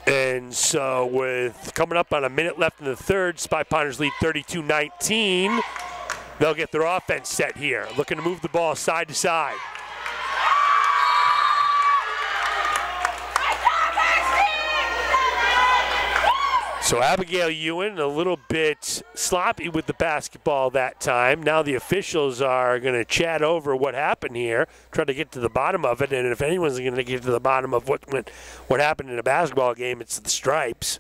And so with coming up on a minute left in the third, Spy Ponders lead 32-19. They'll get their offense set here, looking to move the ball side to side. So Abigail Ewan a little bit sloppy with the basketball that time. Now the officials are going to chat over what happened here, try to get to the bottom of it. And if anyone's going to get to the bottom of what happened in a basketball game, it's the Stripes.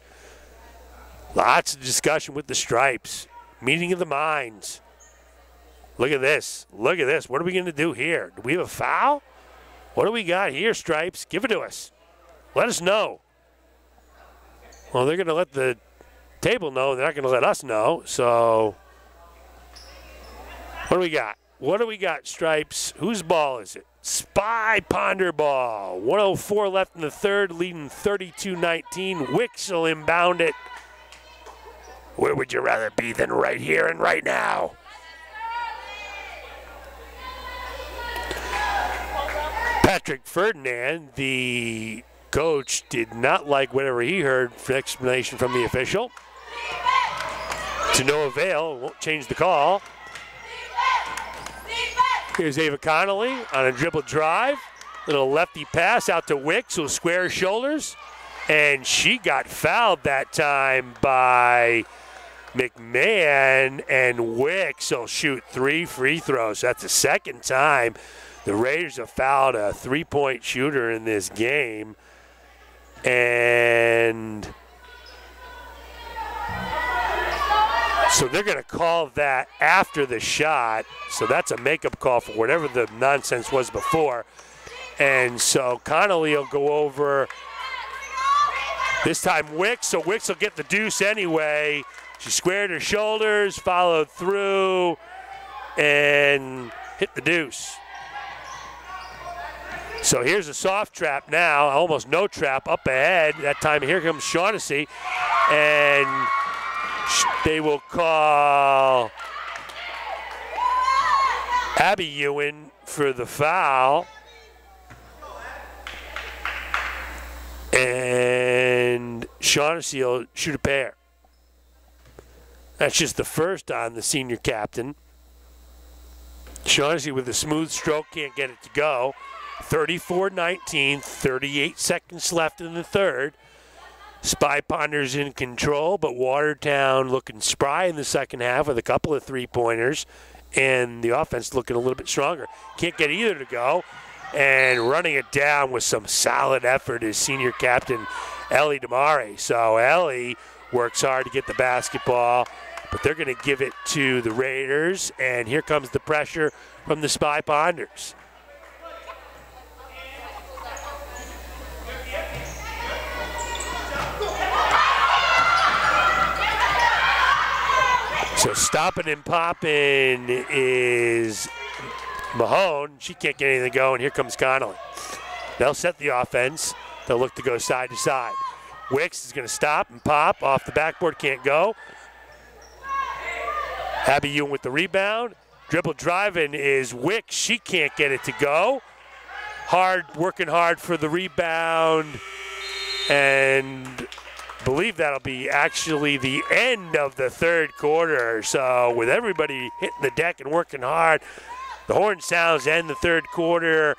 Lots of discussion with the Stripes. Meeting of the minds. Look at this. Look at this. What are we going to do here? Do we have a foul? What do we got here, Stripes? Give it to us. Let us know. Well, they're going to let the table know. They're not going to let us know. So what do we got? What do we got, Stripes? Whose ball is it? Spy Ponder ball. 1:04 left in the third, leading 32-19. Wicks will inbound it. Where would you rather be than right here and right now? Patrick Ferdinand, the coach, did not like whatever he heard for explanation from the official. To no avail, won't change the call. Here's Ava Connolly on a dribble drive. Little lefty pass out to Wicks, who'll square her shoulders. And she got fouled that time by McMahon, and Wicks will shoot 3 free throws. That's the second time the Raiders have fouled a three-point shooter in this game. And so they're going to call that after the shot. So that's a makeup call for whatever the nonsense was before. And so Connolly will go over. This time Wicks, so Wicks will get the deuce anyway. She squared her shoulders, followed through, and hit the deuce. So here's a soft trap now, almost no trap up ahead. That time here comes Shaughnessy, and they will call Abby Ewan for the foul. And Shaughnessy will shoot a pair. That's just the first on the senior captain. Shaughnessy with a smooth stroke, can't get it to go. 34-19, 38 seconds left in the third. Spy Ponders in control, but Watertown looking spry in the second half with a couple of three-pointers, and the offense looking a little bit stronger. Can't get either to go, and running it down with some solid effort is senior captain Ellie Damare. So Ellie works hard to get the basketball, but they're going to give it to the Raiders, and here comes the pressure from the Spy Ponders. So stopping and popping is Mahone. She can't get anything going. Here comes Connolly. They'll set the offense. They'll look to go side to side. Wicks is going to stop and pop. Off the backboard, can't go. Abby Ewan with the rebound. Dribble driving is Wicks. She can't get it to go. Working hard for the rebound. And believe that'll be actually the end of the third quarter. So with everybody hitting the deck and working hard, the horn sounds end the third quarter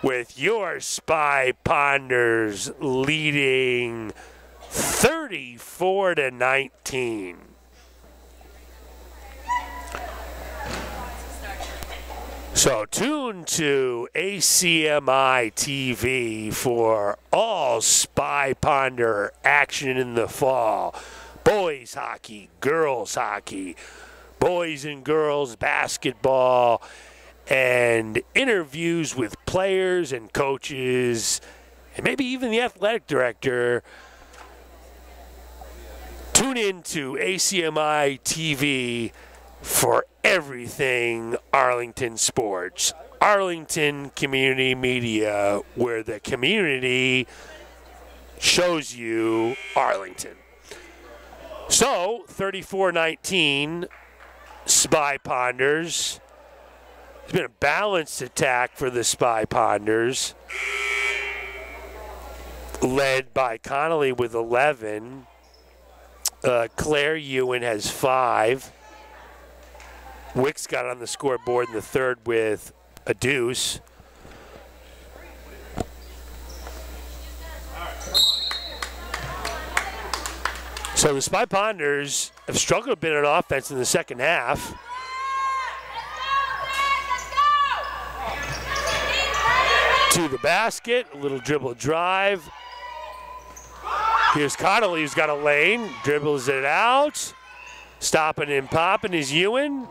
with your Spy Ponders leading 34-19. So tune to ACMi TV for all Spy Ponder action in the fall. Boys hockey, girls hockey, boys and girls basketball, and interviews with players and coaches, and maybe even the athletic director. Tune in to ACMi TV for everything Arlington sports. Arlington Community Media, where the community shows you Arlington. So, 34-19, Spy Ponders. It's been a balanced attack for the Spy Ponders, led by Connolly with 11. Claire Ewan has 5. Wick's got on the scoreboard in the third with a deuce. So the Spy Ponders have struggled a bit on offense in the second half. To the basket, a little dribble drive. Here's Connolly, who's got a lane, dribbles it out. Stopping and popping is Ewan.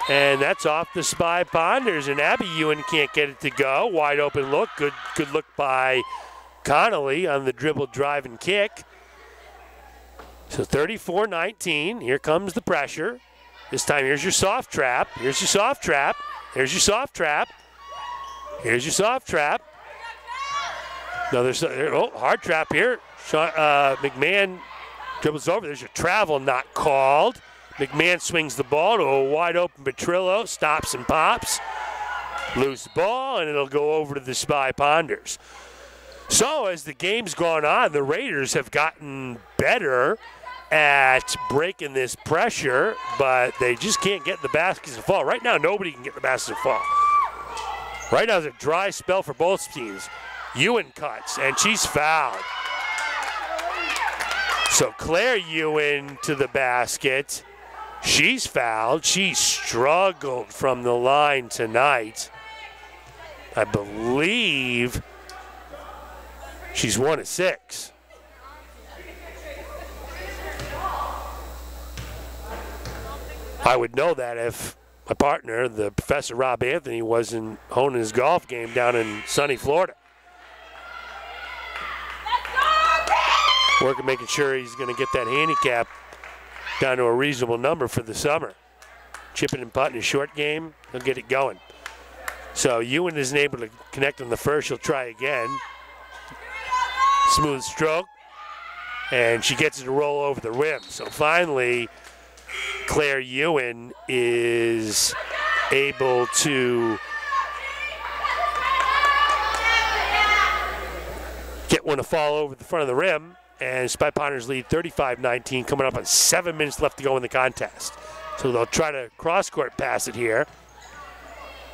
And that's off the Spy Ponders, and Abby Ewan can't get it to go. Wide open look, good look by Connolly on the dribble, drive, and kick. So 34-19, here comes the pressure. This time, here's your soft trap. Here's your soft trap. Here's your soft trap. Here's your soft trap. Another hard trap here. McMahon dribbles over. There's your travel not called. McMahon swings the ball to a wide open Petrillo, stops and pops. Loose ball, and it'll go over to the Spy Ponders. So as the game's gone on, the Raiders have gotten better at breaking this pressure, but they just can't get the baskets to fall. Right now, nobody can get the baskets to fall. Right now, it's a dry spell for both teams. Ewan cuts, and she's fouled. So Claire Ewan to the basket. She's fouled. She struggled from the line tonight. I believe she's 1 of 6. I would know that if my partner, the Professor Rob Anthony, wasn't honing his golf game down in sunny Florida. Working, making sure he's going to get that handicap down to a reasonable number for the summer. Chipping and putting his short game, he'll get it going. So Ewan isn't able to connect on the first. She'll try again. Smooth stroke. And she gets it to roll over the rim. So finally, Claire Ewan is able to get one to fall over the front of the rim. And Spy Ponders lead 35-19, coming up on 7 minutes left to go in the contest. So they'll try to cross-court pass it here.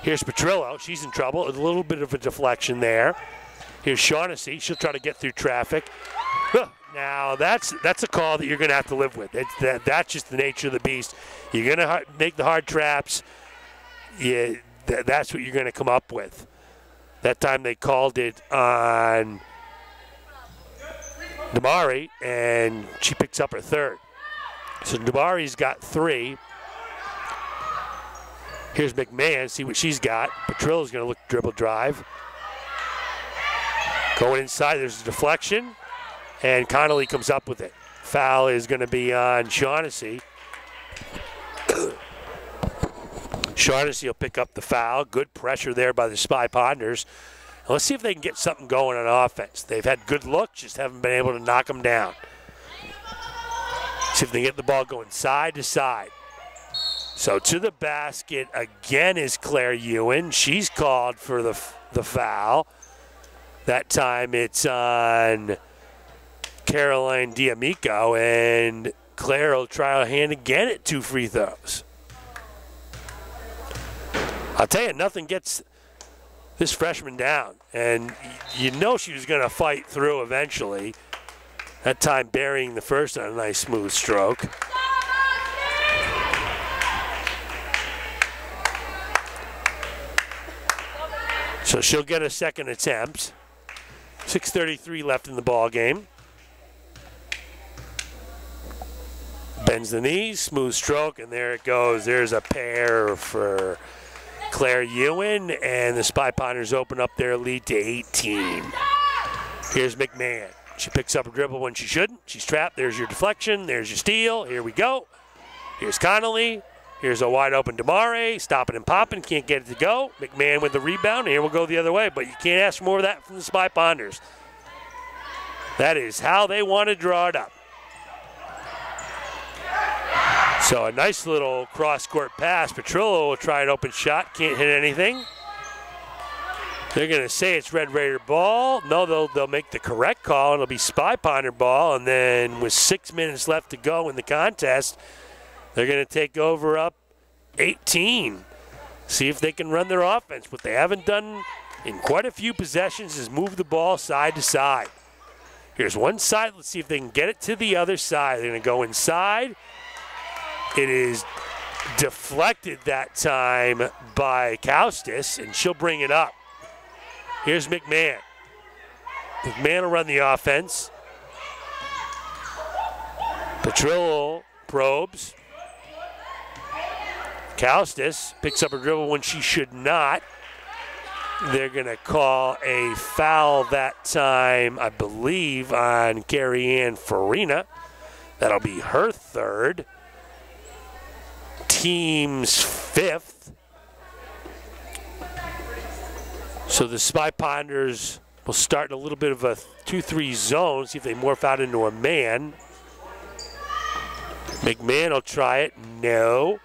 Here's Petrillo. She's in trouble. A little bit of a deflection there. Here's Shaughnessy. She'll try to get through traffic. Now, that's a call that you're going to have to live with. That's just the nature of the beast. You're going to make the hard traps. That's what you're going to come up with. That time they called it on Damari, and she picks up her third. So Damari's got 3. Here's McMahon, see what she's got. Petrillo's going to look dribble drive. Going inside, there's a deflection, and Connolly comes up with it. Foul is going to be on Shaughnessy. Shaughnessy will pick up the foul. Good pressure there by the Spy Ponders. Let's see if they can get something going on offense. They've had good looks, just haven't been able to knock them down. See if they get the ball going side to side. So to the basket again is Claire Ewan. She's called for the foul. That time it's on Caroline D'Amico, and Claire will try a hand again at 2 free throws. I'll tell you, nothing gets this freshman down, and you know she was going to fight through eventually. That time burying the first on a nice smooth stroke. So she'll get a second attempt. 6:33 left in the ball game. Bends the knees, smooth stroke, and there it goes. There's a pair for Claire Ewan, and the Spy Ponders open up their lead to 18. Here's McMahon. She picks up a dribble when she shouldn't. She's trapped. There's your deflection. There's your steal. Here we go. Here's Connolly. Here's a wide open Damare. Stopping and popping. Can't get it to go. McMahon with the rebound. Here we'll go the other way, but you can't ask for more of that from the Spy Ponders. That is how they want to draw it up. So a nice little cross-court pass. Petrillo will try an open shot. Can't hit anything. They're going to say it's Red Raider ball. No, they'll make the correct call, and it'll be Spy Ponder ball. And then with 6 minutes left to go in the contest, they're going to take over up 18. See if they can run their offense. What they haven't done in quite a few possessions is move the ball side to side. Here's one side. Let's see if they can get it to the other side. They're going to go inside. It is deflected that time by Kaustis, and she'll bring it up. Here's McMahon. McMahon will run the offense. Petrillo probes. Kaustis picks up a dribble when she should not. They're going to call a foul that time, I believe, on Carrie Ann Farina. That'll be her third. Team's fifth. So the Spy Ponders will start in a little bit of a 2-3 zone, see if they morph out into a man. McMahon will try it. No.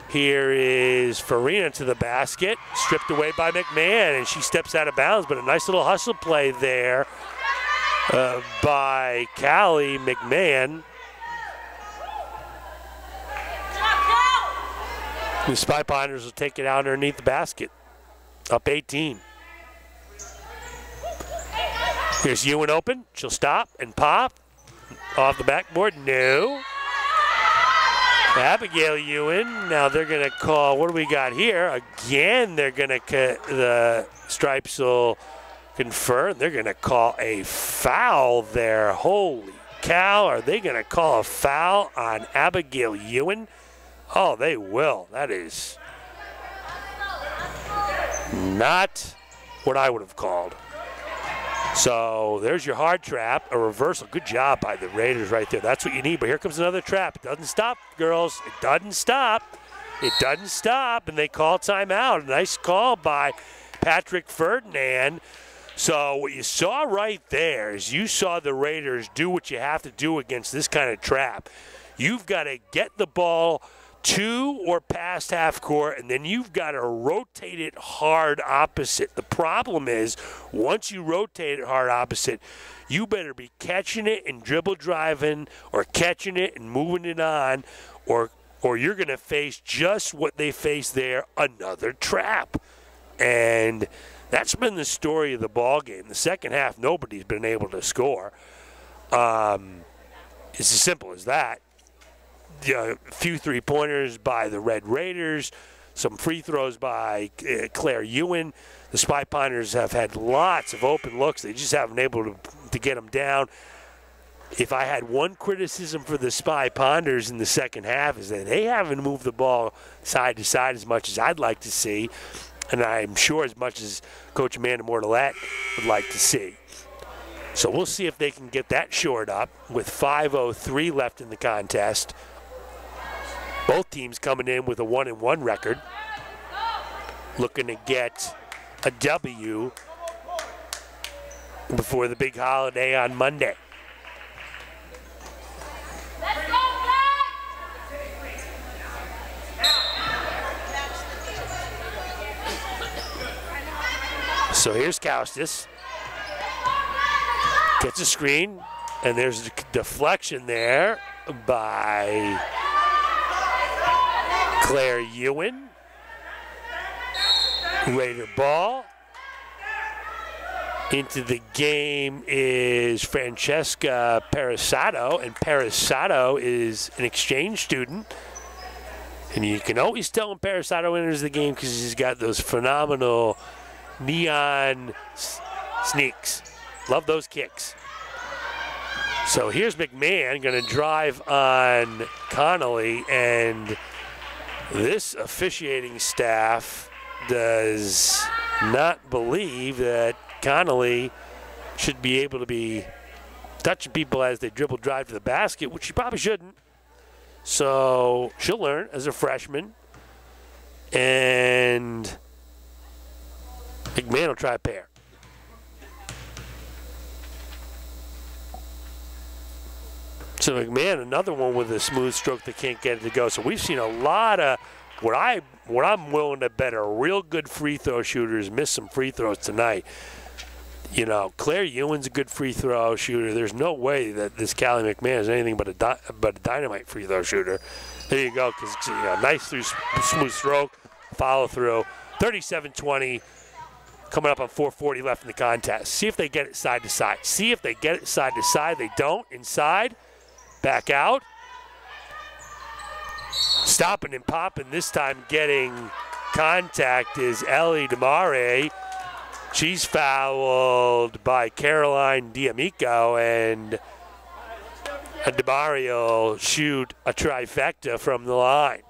Here is Farina to the basket, stripped away by McMahon, and she steps out of bounds, but a nice little hustle play there by Callie McMahon. The Spy Ponders will take it out underneath the basket. Up 18. Here's Ewan open. She'll stop and pop. Off the backboard. No. Abigail Ewan. Now they're going to call, what do we got here? Again, they're going to cut, the Stripes will confer. They're going to call a foul there. Holy cow. Are they going to call a foul on Abigail Ewan? Oh, they will. That is not what I would have called. So there's your hard trap, a reversal. Good job by the Raiders right there. That's what you need. But here comes another trap. It doesn't stop, girls. It doesn't stop. It doesn't stop. And they call timeout. A nice call by Patrick Ferdinand. So what you saw right there is you saw the Raiders do what you have to do against this kind of trap. You've got to get the ball to or past half court, and then you've got to rotate it hard opposite. The problem is, once you rotate it hard opposite, you better be catching it and dribble driving, or catching it and moving it on, or you're going to face just what they faced there, another trap. And that's been the story of the ball game. The second half, nobody's been able to score. It's as simple as that. A few three-pointers by the Red Raiders, some free throws by Claire Ewan. The Spy Ponders have had lots of open looks. They just haven't been able to get them down. If I had one criticism for the Spy Ponders in the second half is that they haven't moved the ball side to side as much as I'd like to see, and I'm sure as much as Coach Amanda Mortellette would like to see. So we'll see if they can get that shored up with 5:03 left in the contest. Both teams coming in with a 1-1 record, looking to get a W before the big holiday on Monday. So here's Kaustis. Gets a screen, and there's a deflection there by Claire Ewan. Raider ball. Into the game is Francesca Parasato, and Parasato is an exchange student. And you can always tell when Parasato enters the game because he's got those phenomenal neon sneaks. Love those kicks. So here's McMahon going to drive on Connolly, and this officiating staff does not believe that Connolly should be able to be touching people as they dribble drive to the basket, which she probably shouldn't. So she'll learn as a freshman. And McMahon will try a pair. So McMahon, another one with a smooth stroke that can't get it to go. So we've seen a lot of what I'm willing to bet are real good free throw shooters miss some free throws tonight. You know, Claire Ewan's a good free throw shooter. There's no way that this Callie McMahon is anything but a dynamite free throw shooter. There you go, because it's a nice smooth stroke, follow through. 37-20, coming up on 4:40 left in the contest. See if they get it side to side. See if they get it side to side. They don't. Inside. Back out. Stopping and popping, this time getting contact is Ellie DeMare. She's fouled by Caroline D'Amico, and DeMare will shoot a trifecta from the line.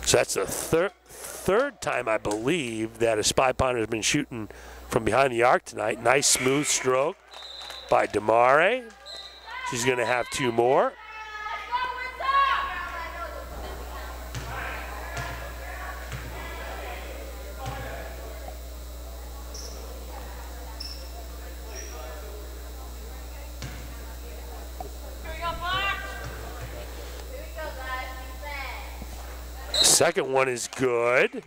So that's the third time, I believe, that a Spy Ponder has been shooting from behind the arc tonight. Nice smooth stroke by DeMare. She's going to have two more. Second one is good.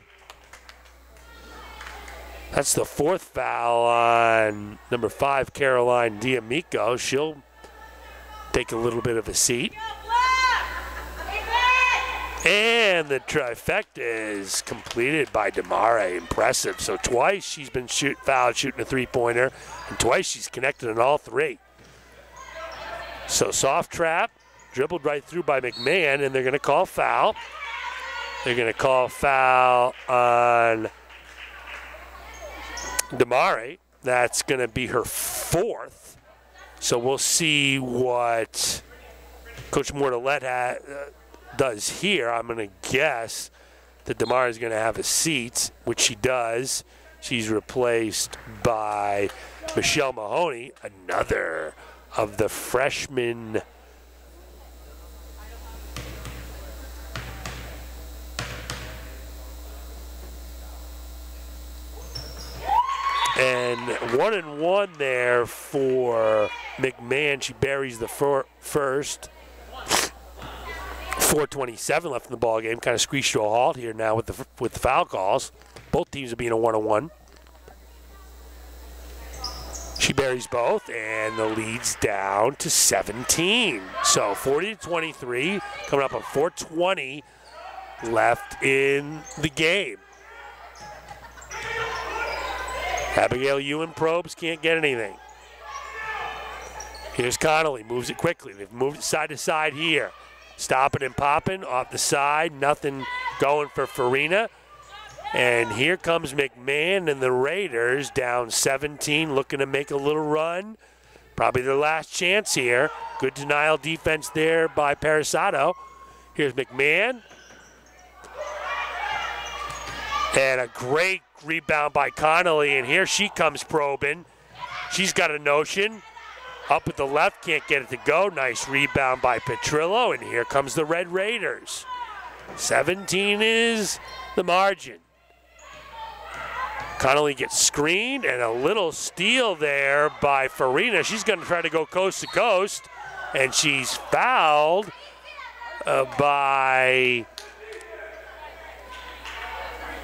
That's the fourth foul on number 5, Caroline D'Amico. She'll take a little bit of a seat. And the trifecta is completed by DeMare. Impressive. So twice she's been fouled shooting a three-pointer, and twice she's connected on all three. So soft trap, dribbled right through by McMahon, and they're going to call foul. They're going to call foul on DeMare. That's going to be her fourth. So we'll see what Coach Mortalette does here. I'm going to guess that DeMare is going to have a seat, which she does. She's replaced by Michelle Mahoney, another of the freshmen. And 1-and-1 there for McMahon. She buries the first. 4:27 left in the ball game. Kind of squeezed to a halt here now with the foul calls. Both teams are being a 1-on-1. She buries both, and the lead's down to 17. So 40-23, coming up on 4:20 left in the game. Abigail Ewan probes, can't get anything. Here's Connolly, moves it quickly. They've moved it side to side here. Stopping and popping off the side, nothing going for Farina. And here comes McMahon and the Raiders down 17, looking to make a little run. Probably their last chance here. Good denial defense there by Parasato. Here's McMahon. And a great rebound by Connolly, and here she comes probing. She's got a notion. Up at the left, can't get it to go. Nice rebound by Petrillo, and here comes the Red Raiders. 17 is the margin. Connolly gets screened, and a little steal there by Farina. She's going to try to go coast to coast, and she's fouled by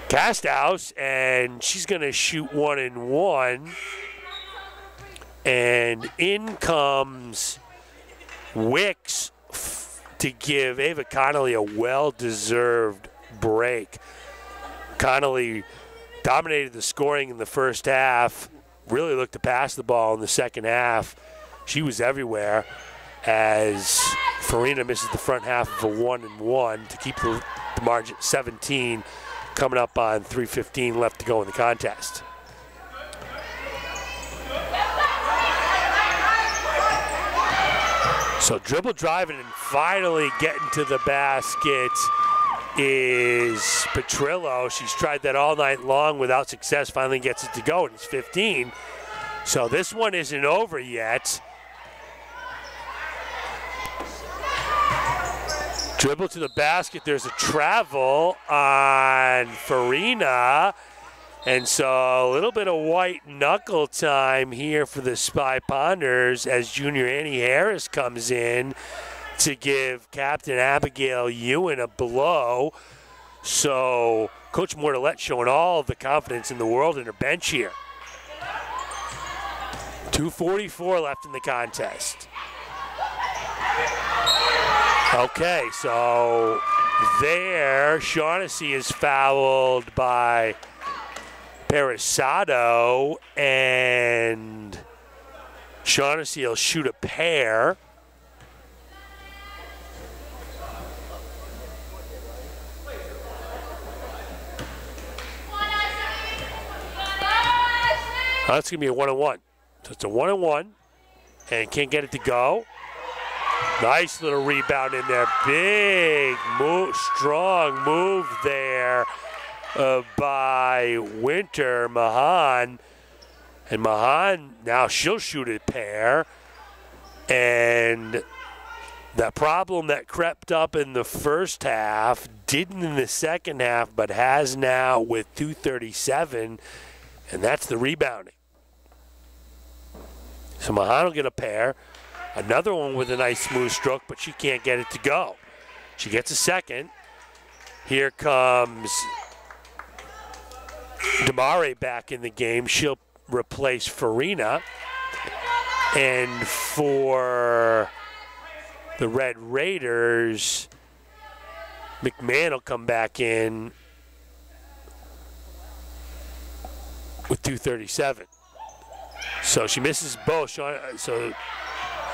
Casthouse, and she's going to shoot 1-and-1. And in comes Wicks to give Ava Connolly a well-deserved break. Connolly dominated the scoring in the first half, really looked to pass the ball in the second half. She was everywhere as Farina misses the front half of a 1-and-1 to keep the margin 17. coming up on 3:15 left to go in the contest. So dribble driving and finally getting to the basket is Petrillo. She's tried that all night long without success, finally gets it to go, and it's 15. So this one isn't over yet. Dribble to the basket, there's a travel on Farina. And so a little bit of white knuckle time here for the Spy Ponders as junior Annie Harris comes in to give Captain Abigail Ewan a blow. So Coach Mortellette showing all of the confidence in the world in her bench here. 2:44 left in the contest. Okay, so there Shaughnessy is fouled by Perisado, and Shaughnessy will shoot a pair. That's going to be a 1-on-1. So it's a 1-on-1, and can't get it to go. Nice little rebound in there. Big move, strong move there by Winter Mahan. And Mahan, now she'll shoot a pair. And that problem that crept up in the first half, didn't in the second half, but has now with 2:37, and that's the rebounding. So Mahan will get a pair. Another one with a nice smooth stroke, but she can't get it to go. She gets a second. Here comes Damare back in the game. She'll replace Farina. And for the Red Raiders, McMahon will come back in with 2:37. So she misses both.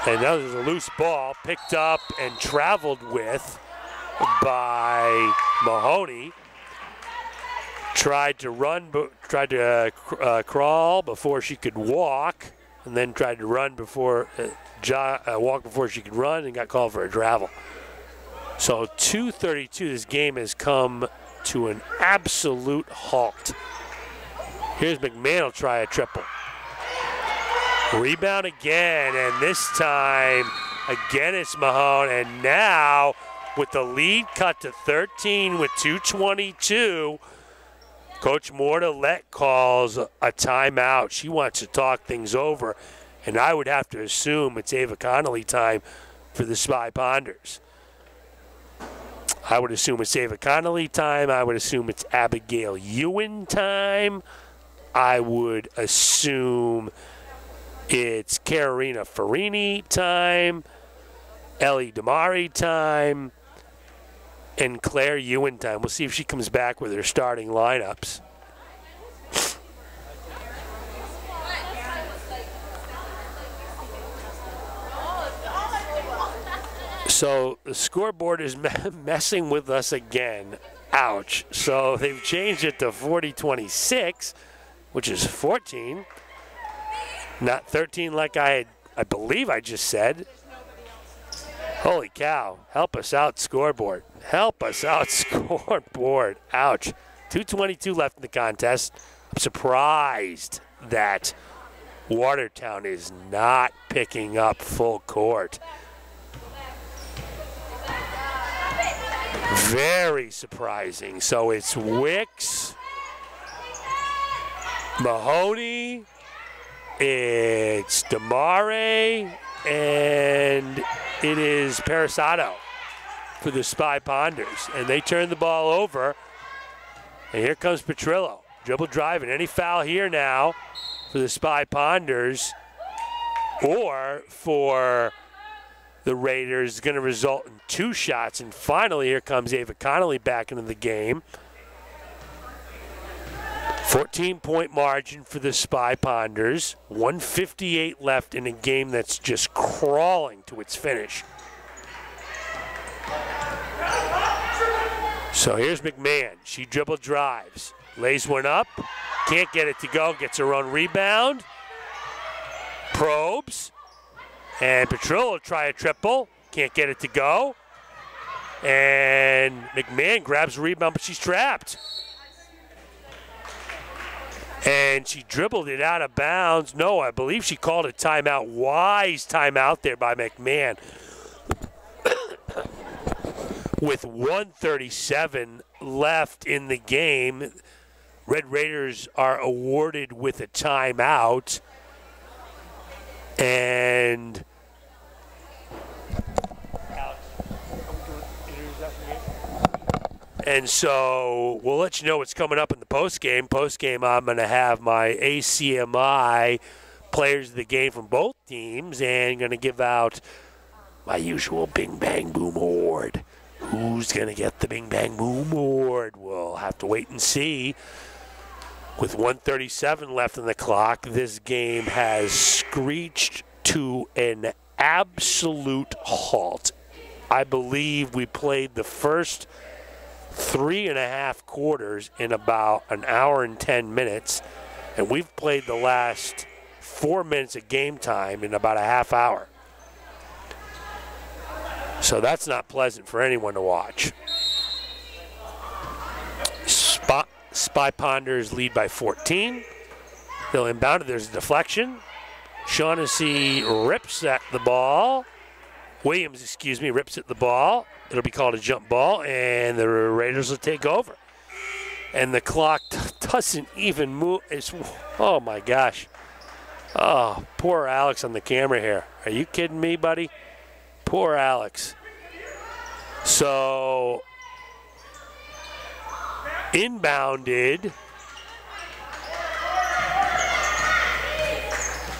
And now there's a loose ball picked up and traveled with by Mahoney. Tried to crawl before she could walk, and then tried to run before walk before she could run, and got called for a travel. So 2:32. This game has come to an absolute halt. Here's McMahon will try a triple. Rebound again, and this time, again it's Mahone, and now with the lead cut to 13 with 2:22, Coach Mortellette calls a timeout. She wants to talk things over, and I would have to assume it's Ava Connolly time for the Spy Ponders. I would assume it's Ava Connolly time. I would assume it's Abigail Ewan time. I would assume it's Carolina Farini time, Ellie Damari time, and Claire Ewan time. We'll see if she comes back with her starting lineups. So the scoreboard is messing with us again. Ouch. So they've changed it to 40-26, which is 14. Not 13 like I believe I just said. Holy cow. Help us out, scoreboard. Help us out, scoreboard. Ouch. 2:22 left in the contest. I'm surprised that Watertown is not picking up full court. Very surprising. So it's Wicks, Mahoney, it's Damare, and it is Perisado for the Spy Ponders. And they turn the ball over. And here comes Petrillo. Dribble drive, and any foul here now for the Spy Ponders or for the Raiders is going to result in 2 shots. And finally, here comes Ava Connolly back into the game. 14-point margin for the Spy Ponders. 1:58 left in a game that's just crawling to its finish. So here's McMahon. She dribble drives. Lays one up. Can't get it to go. Gets her own rebound. Probes. And Petrillo will try a triple. Can't get it to go. And McMahon grabs a rebound, but she's trapped. And she dribbled it out of bounds. No, I believe she called a timeout. Wise timeout there by McMahon. With 1:37 left in the game, Red Raiders are awarded with a timeout. And so we'll let you know what's coming up in the postgame. Postgame, I'm going to have my ACMi players of the game from both teams and going to give out my usual Bing Bang Boom Award. Who's going to get the Bing Bang Boom Award? We'll have to wait and see. With 1:37 left on the clock, this game has screeched to an absolute halt. I believe we played the first 3.5 quarters in about an hour and 10 minutes, and we've played the last 4 minutes of game time in about a half hour. So that's not pleasant for anyone to watch. Spy Ponders lead by 14. They'll inbound it. There's a deflection. Shaughnessy rips at the ball. Williams, rips at the ball. It'll be called a jump ball, and the Raiders will take over. And the clock doesn't even move. Oh, my gosh. Oh, poor Alex on the camera here. Are you kidding me, buddy? Poor Alex. So, inbounded.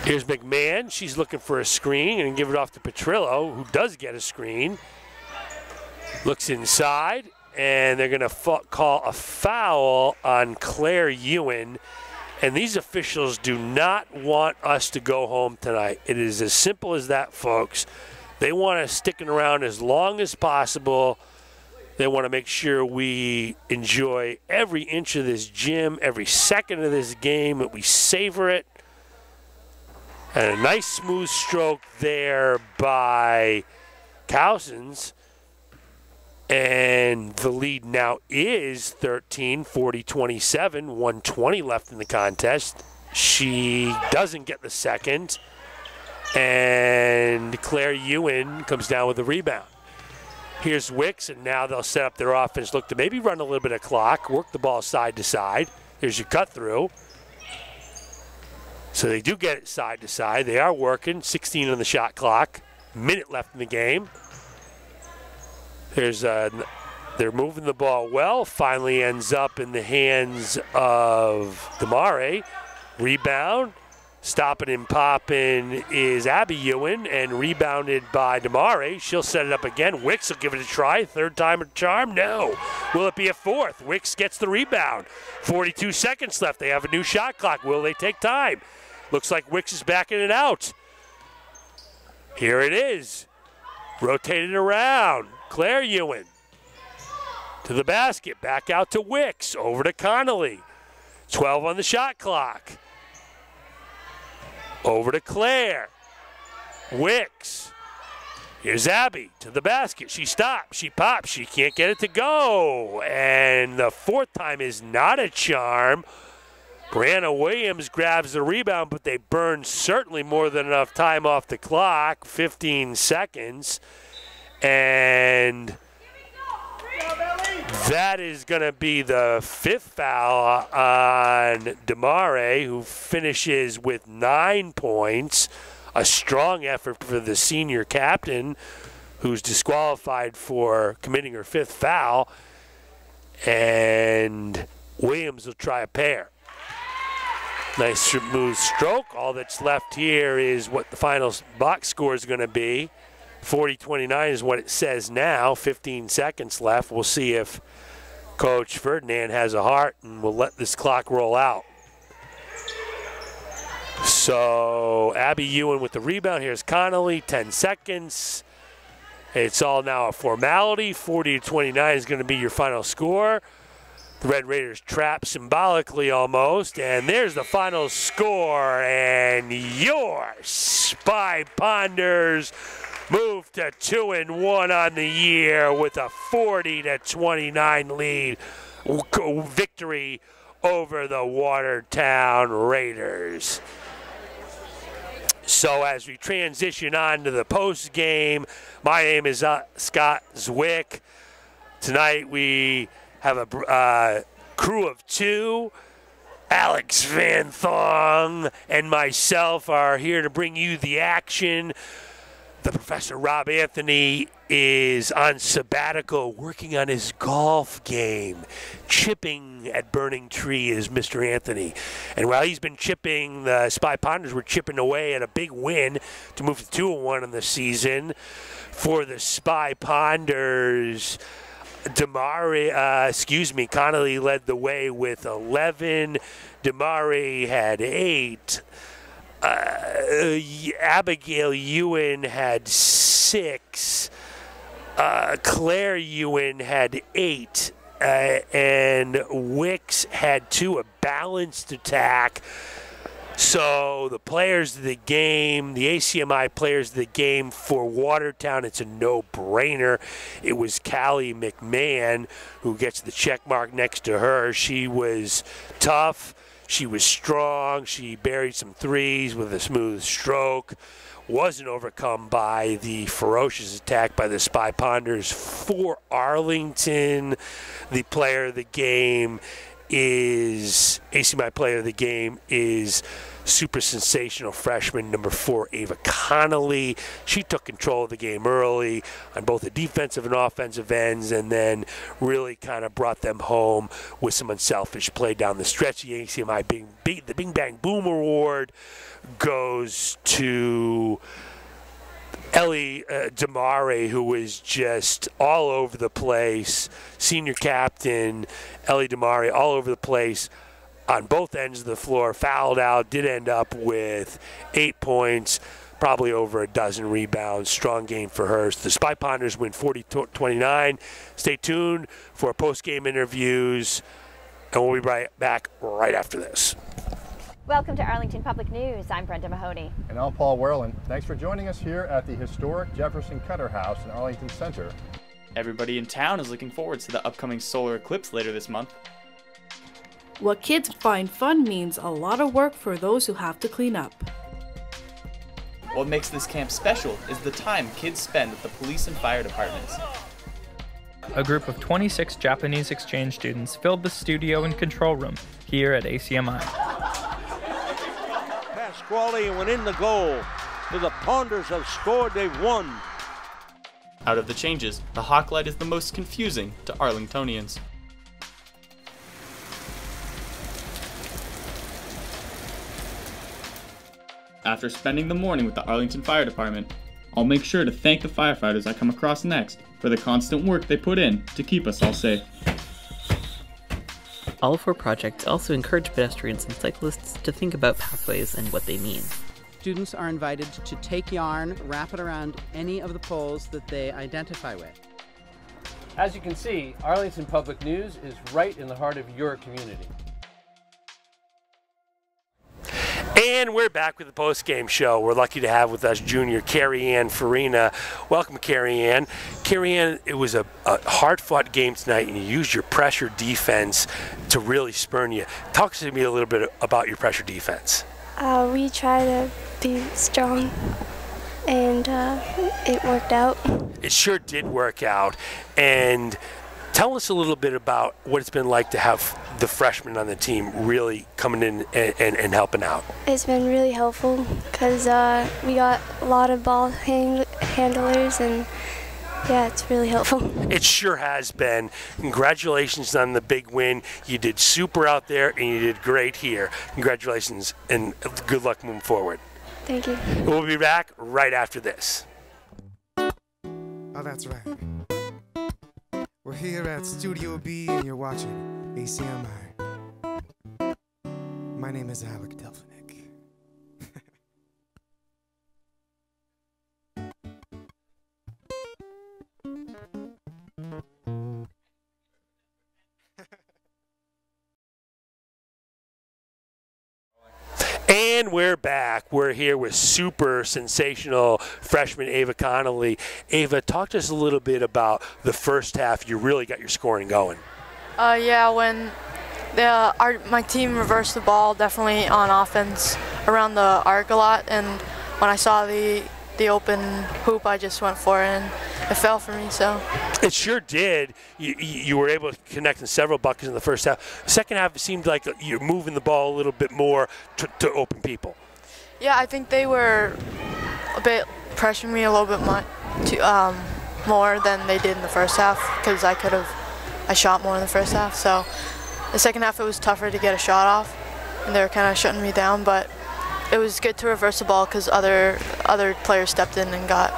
Here's McMahon. She's looking for a screen and give it off to Petrillo, who does get a screen. Looks inside, and they're going to call a foul on Claire Ewan. And these officials do not want us to go home tonight. It is as simple as that, folks. They want us sticking around as long as possible. They want to make sure we enjoy every inch of this gym, every second of this game, that we savor it. And a nice smooth stroke there by Cousins. And the lead now is 13, 40-27, 1:20 left in the contest. She doesn't get the second. And Claire Ewan comes down with the rebound. Here's Wicks, and now they'll set up their offense. Look to maybe run a little bit of clock, work the ball side to side. Here's your cut through. So they do get it side to side. They are working. 16 on the shot clock. Minute left in the game. They're moving the ball well. Finally ends up in the hands of Damare. Rebound. Stopping and popping is Abby Ewan, and rebounded by Damare. She'll set it up again. Wicks will give it a try. Third time a charm? No. Will it be a fourth? Wicks gets the rebound. 42 seconds left. They have a new shot clock. Will they take time? Looks like Wicks is backing it out. Here it is. Rotated around. Claire Ewan to the basket. Back out to Wicks. Over to Connolly. 12 on the shot clock. Over to Claire. Wicks. Here's Abby to the basket. She stops. She pops. She can't get it to go. And the fourth time is not a charm. Brianna Williams grabs the rebound, but they burn certainly more than enough time off the clock. 15 seconds. And that is going to be the fifth foul on Damare, who finishes with 9 points. A strong effort for the senior captain, who's disqualified for committing her fifth foul. And Williams will try a pair. Nice smooth stroke. All that's left here is what the final box score is going to be. 40-29 is what it says now. 15 seconds left. We'll see if Coach Ferdinand has a heart, and we'll let this clock roll out. So Abby Ewan with the rebound. Here's Connolly, 10 seconds. It's all now a formality. 40-29 is going to be your final score. The Red Raiders trap symbolically almost, and there's the final score, and your Spy Ponders move to 2-1 on the year with a 40-29 lead victory over the Watertown Raiders. So as we transition on to the post game, my name is Scott Zwick. Tonight we have a crew of two. Alex Van Thong and myself are here to bring you the action. The Professor Rob Anthony is on sabbatical working on his golf game. Chipping at Burning Tree is Mr. Anthony. And while he's been chipping, the Spy Ponders were chipping away at a big win to move to 2-1 in the season. For the Spy Ponders, Connolly led the way with 11. Damari had 8. Abigail Ewan had 6. Claire Ewan had 8. And Wicks had 2, a balanced attack. So the players of the game, the ACMi players of the game for Watertown, it's a no-brainer. It was Callie McMahon who gets the check mark next to her. She was tough. She was strong. She buried some threes with a smooth stroke. Wasn't overcome by the ferocious attack by the Spy Ponders. For Arlington, the player of the game is, ACMi player of the game is super sensational freshman number 4, Ava Connolly. She took control of the game early on both the defensive and offensive ends, and then really kind of brought them home with some unselfish play down the stretch. The ACMi the Bing Bang Boom Award goes to Ellie Damari, who was just all over the place. Senior captain Ellie Damari, all over the place on both ends of the floor. Fouled out, did end up with 8 points, probably over a dozen rebounds. Strong game for her. The Spy Ponders win 40-29. Stay tuned for post-game interviews, and we'll be back right after this. Welcome to Arlington Public News. I'm Brenda Mahoney. And I'm Paul Werlin. Thanks for joining us here at the historic Jefferson Cutter House in Arlington Center. Everybody in town is looking forward to the upcoming solar eclipse later this month. What kids find fun means a lot of work for those who have to clean up. What makes this camp special is the time kids spend with the police and fire departments. A group of 26 Japanese exchange students filled the studio and control room here at ACMi. Pasquale went in the goal. The Ponders have scored, they've won. Out of the changes, the Hawk Light is the most confusing to Arlingtonians. After spending the morning with the Arlington Fire Department, I'll make sure to thank the firefighters I come across next for the constant work they put in to keep us all safe. All 4 projects also encourage pedestrians and cyclists to think about pathways and what they mean. Students are invited to take yarn, wrap it around any of the poles that they identify with. As you can see, Arlington Public News is right in the heart of your community. And we're back with the post-game show. We're lucky to have with us junior Carrie Ann Farina. Welcome, Carrie Ann. Carrie Ann, it was a hard-fought game tonight, and you used your pressure defense to really spurn you. Talk to me a little bit about your pressure defense. We try to be strong, and it worked out. It sure did work out. And tell us a little bit about what it's been like to have the freshmen on the team really coming in and helping out. It's been really helpful because we got a lot of ball handlers, and yeah, it's really helpful. It sure has been. Congratulations on the big win. You did super out there, and you did great here. Congratulations, and good luck moving forward. Thank you. We'll be back right after this. Oh, that's right. We're here at Studio B, and you're watching ACMi. My name is Alec Delphinick. And we're back. We're here with super sensational freshman Ava Connolly. Ava, talk to us a little bit about the first half. You really got your scoring going. Yeah, when my team reversed the ball definitely on offense around the arc a lot, and when I saw the open hoop, I just went for it, and it fell for me. So it sure did. You were able to connect in several buckets in the first half. Second half, it seemed like you're moving the ball a little bit more to open people. Yeah, I think they were a bit pressuring me a little bit more than they did in the first half, because I shot more in the first half. So the second half, it was tougher to get a shot off, and they were kind of shutting me down. But it was good to reverse the ball because other players stepped in and got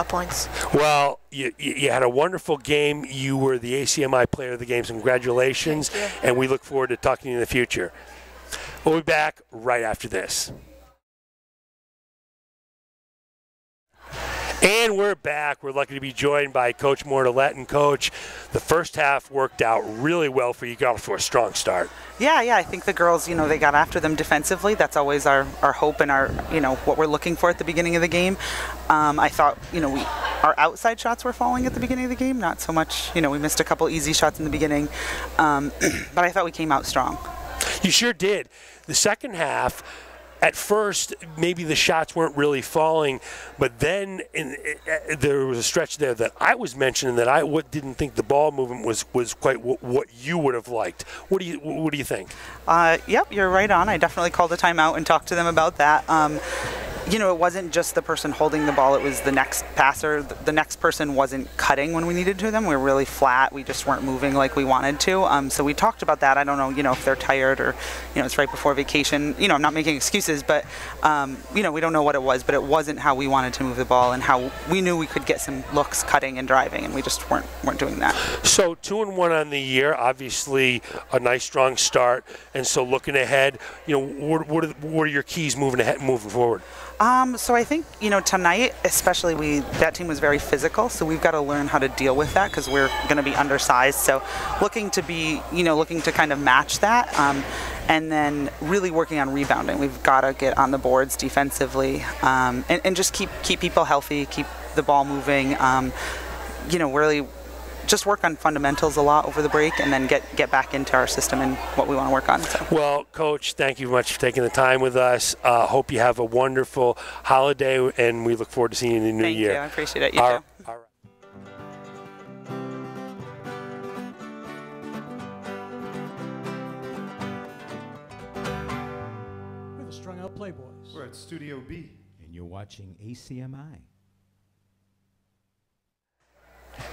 points. Well, you had a wonderful game. You were the ACMi player of the game. So congratulations, and we look forward to talking to you in the future. We'll be back right after this. And we're back. We're lucky to be joined by Coach Mortellette. And Coach, the first half worked out really well for you. You got off to a strong start. Yeah, I think the girls, they got after them defensively. That's always our hope and our, what we're looking for at the beginning of the game. I thought, our outside shots were falling at the beginning of the game. Not so much, we missed a couple easy shots in the beginning. But I thought we came out strong. You sure did. The second half, at first, maybe the shots weren't really falling, but then there was a stretch there that I was mentioning that I didn't think the ball movement was quite what you would have liked. What do you think? Yep, you're right on. I definitely called a timeout and talked to them about that. It wasn't just the person holding the ball, it was the next passer. The next person wasn't cutting when we needed to them. We were really flat. We just weren't moving like we wanted to. So we talked about that. I don't know, if they're tired or, it's right before vacation. I'm not making excuses, but, we don't know what it was, but it wasn't how we wanted to move the ball and how we knew we could get some looks cutting and driving, and we just weren't doing that. So 2-1 on the year, obviously a nice strong start. And so looking ahead, what are your keys moving forward? So I think, tonight, especially that team was very physical, so we've got to learn how to deal with that because we're going to be undersized. So looking to kind of match that, and then really working on rebounding. We've got to get on the boards defensively, and just keep people healthy, keep the ball moving, really just work on fundamentals a lot over the break, and then get back into our system and what we want to work on. So. Well, Coach, thank you much for taking the time with us. Hope you have a wonderful holiday, and we look forward to seeing you in the new year. Thank you. I appreciate it. You too. All right. We're the Strung Out Playboys. We're at Studio B. And you're watching ACMi.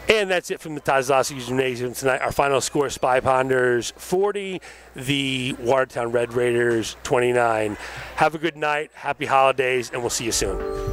And that's it from the Tazlowski Gymnasium tonight. Our final score, Spy Ponders 40, the Watertown Red Raiders 29. Have a good night, happy holidays, and we'll see you soon.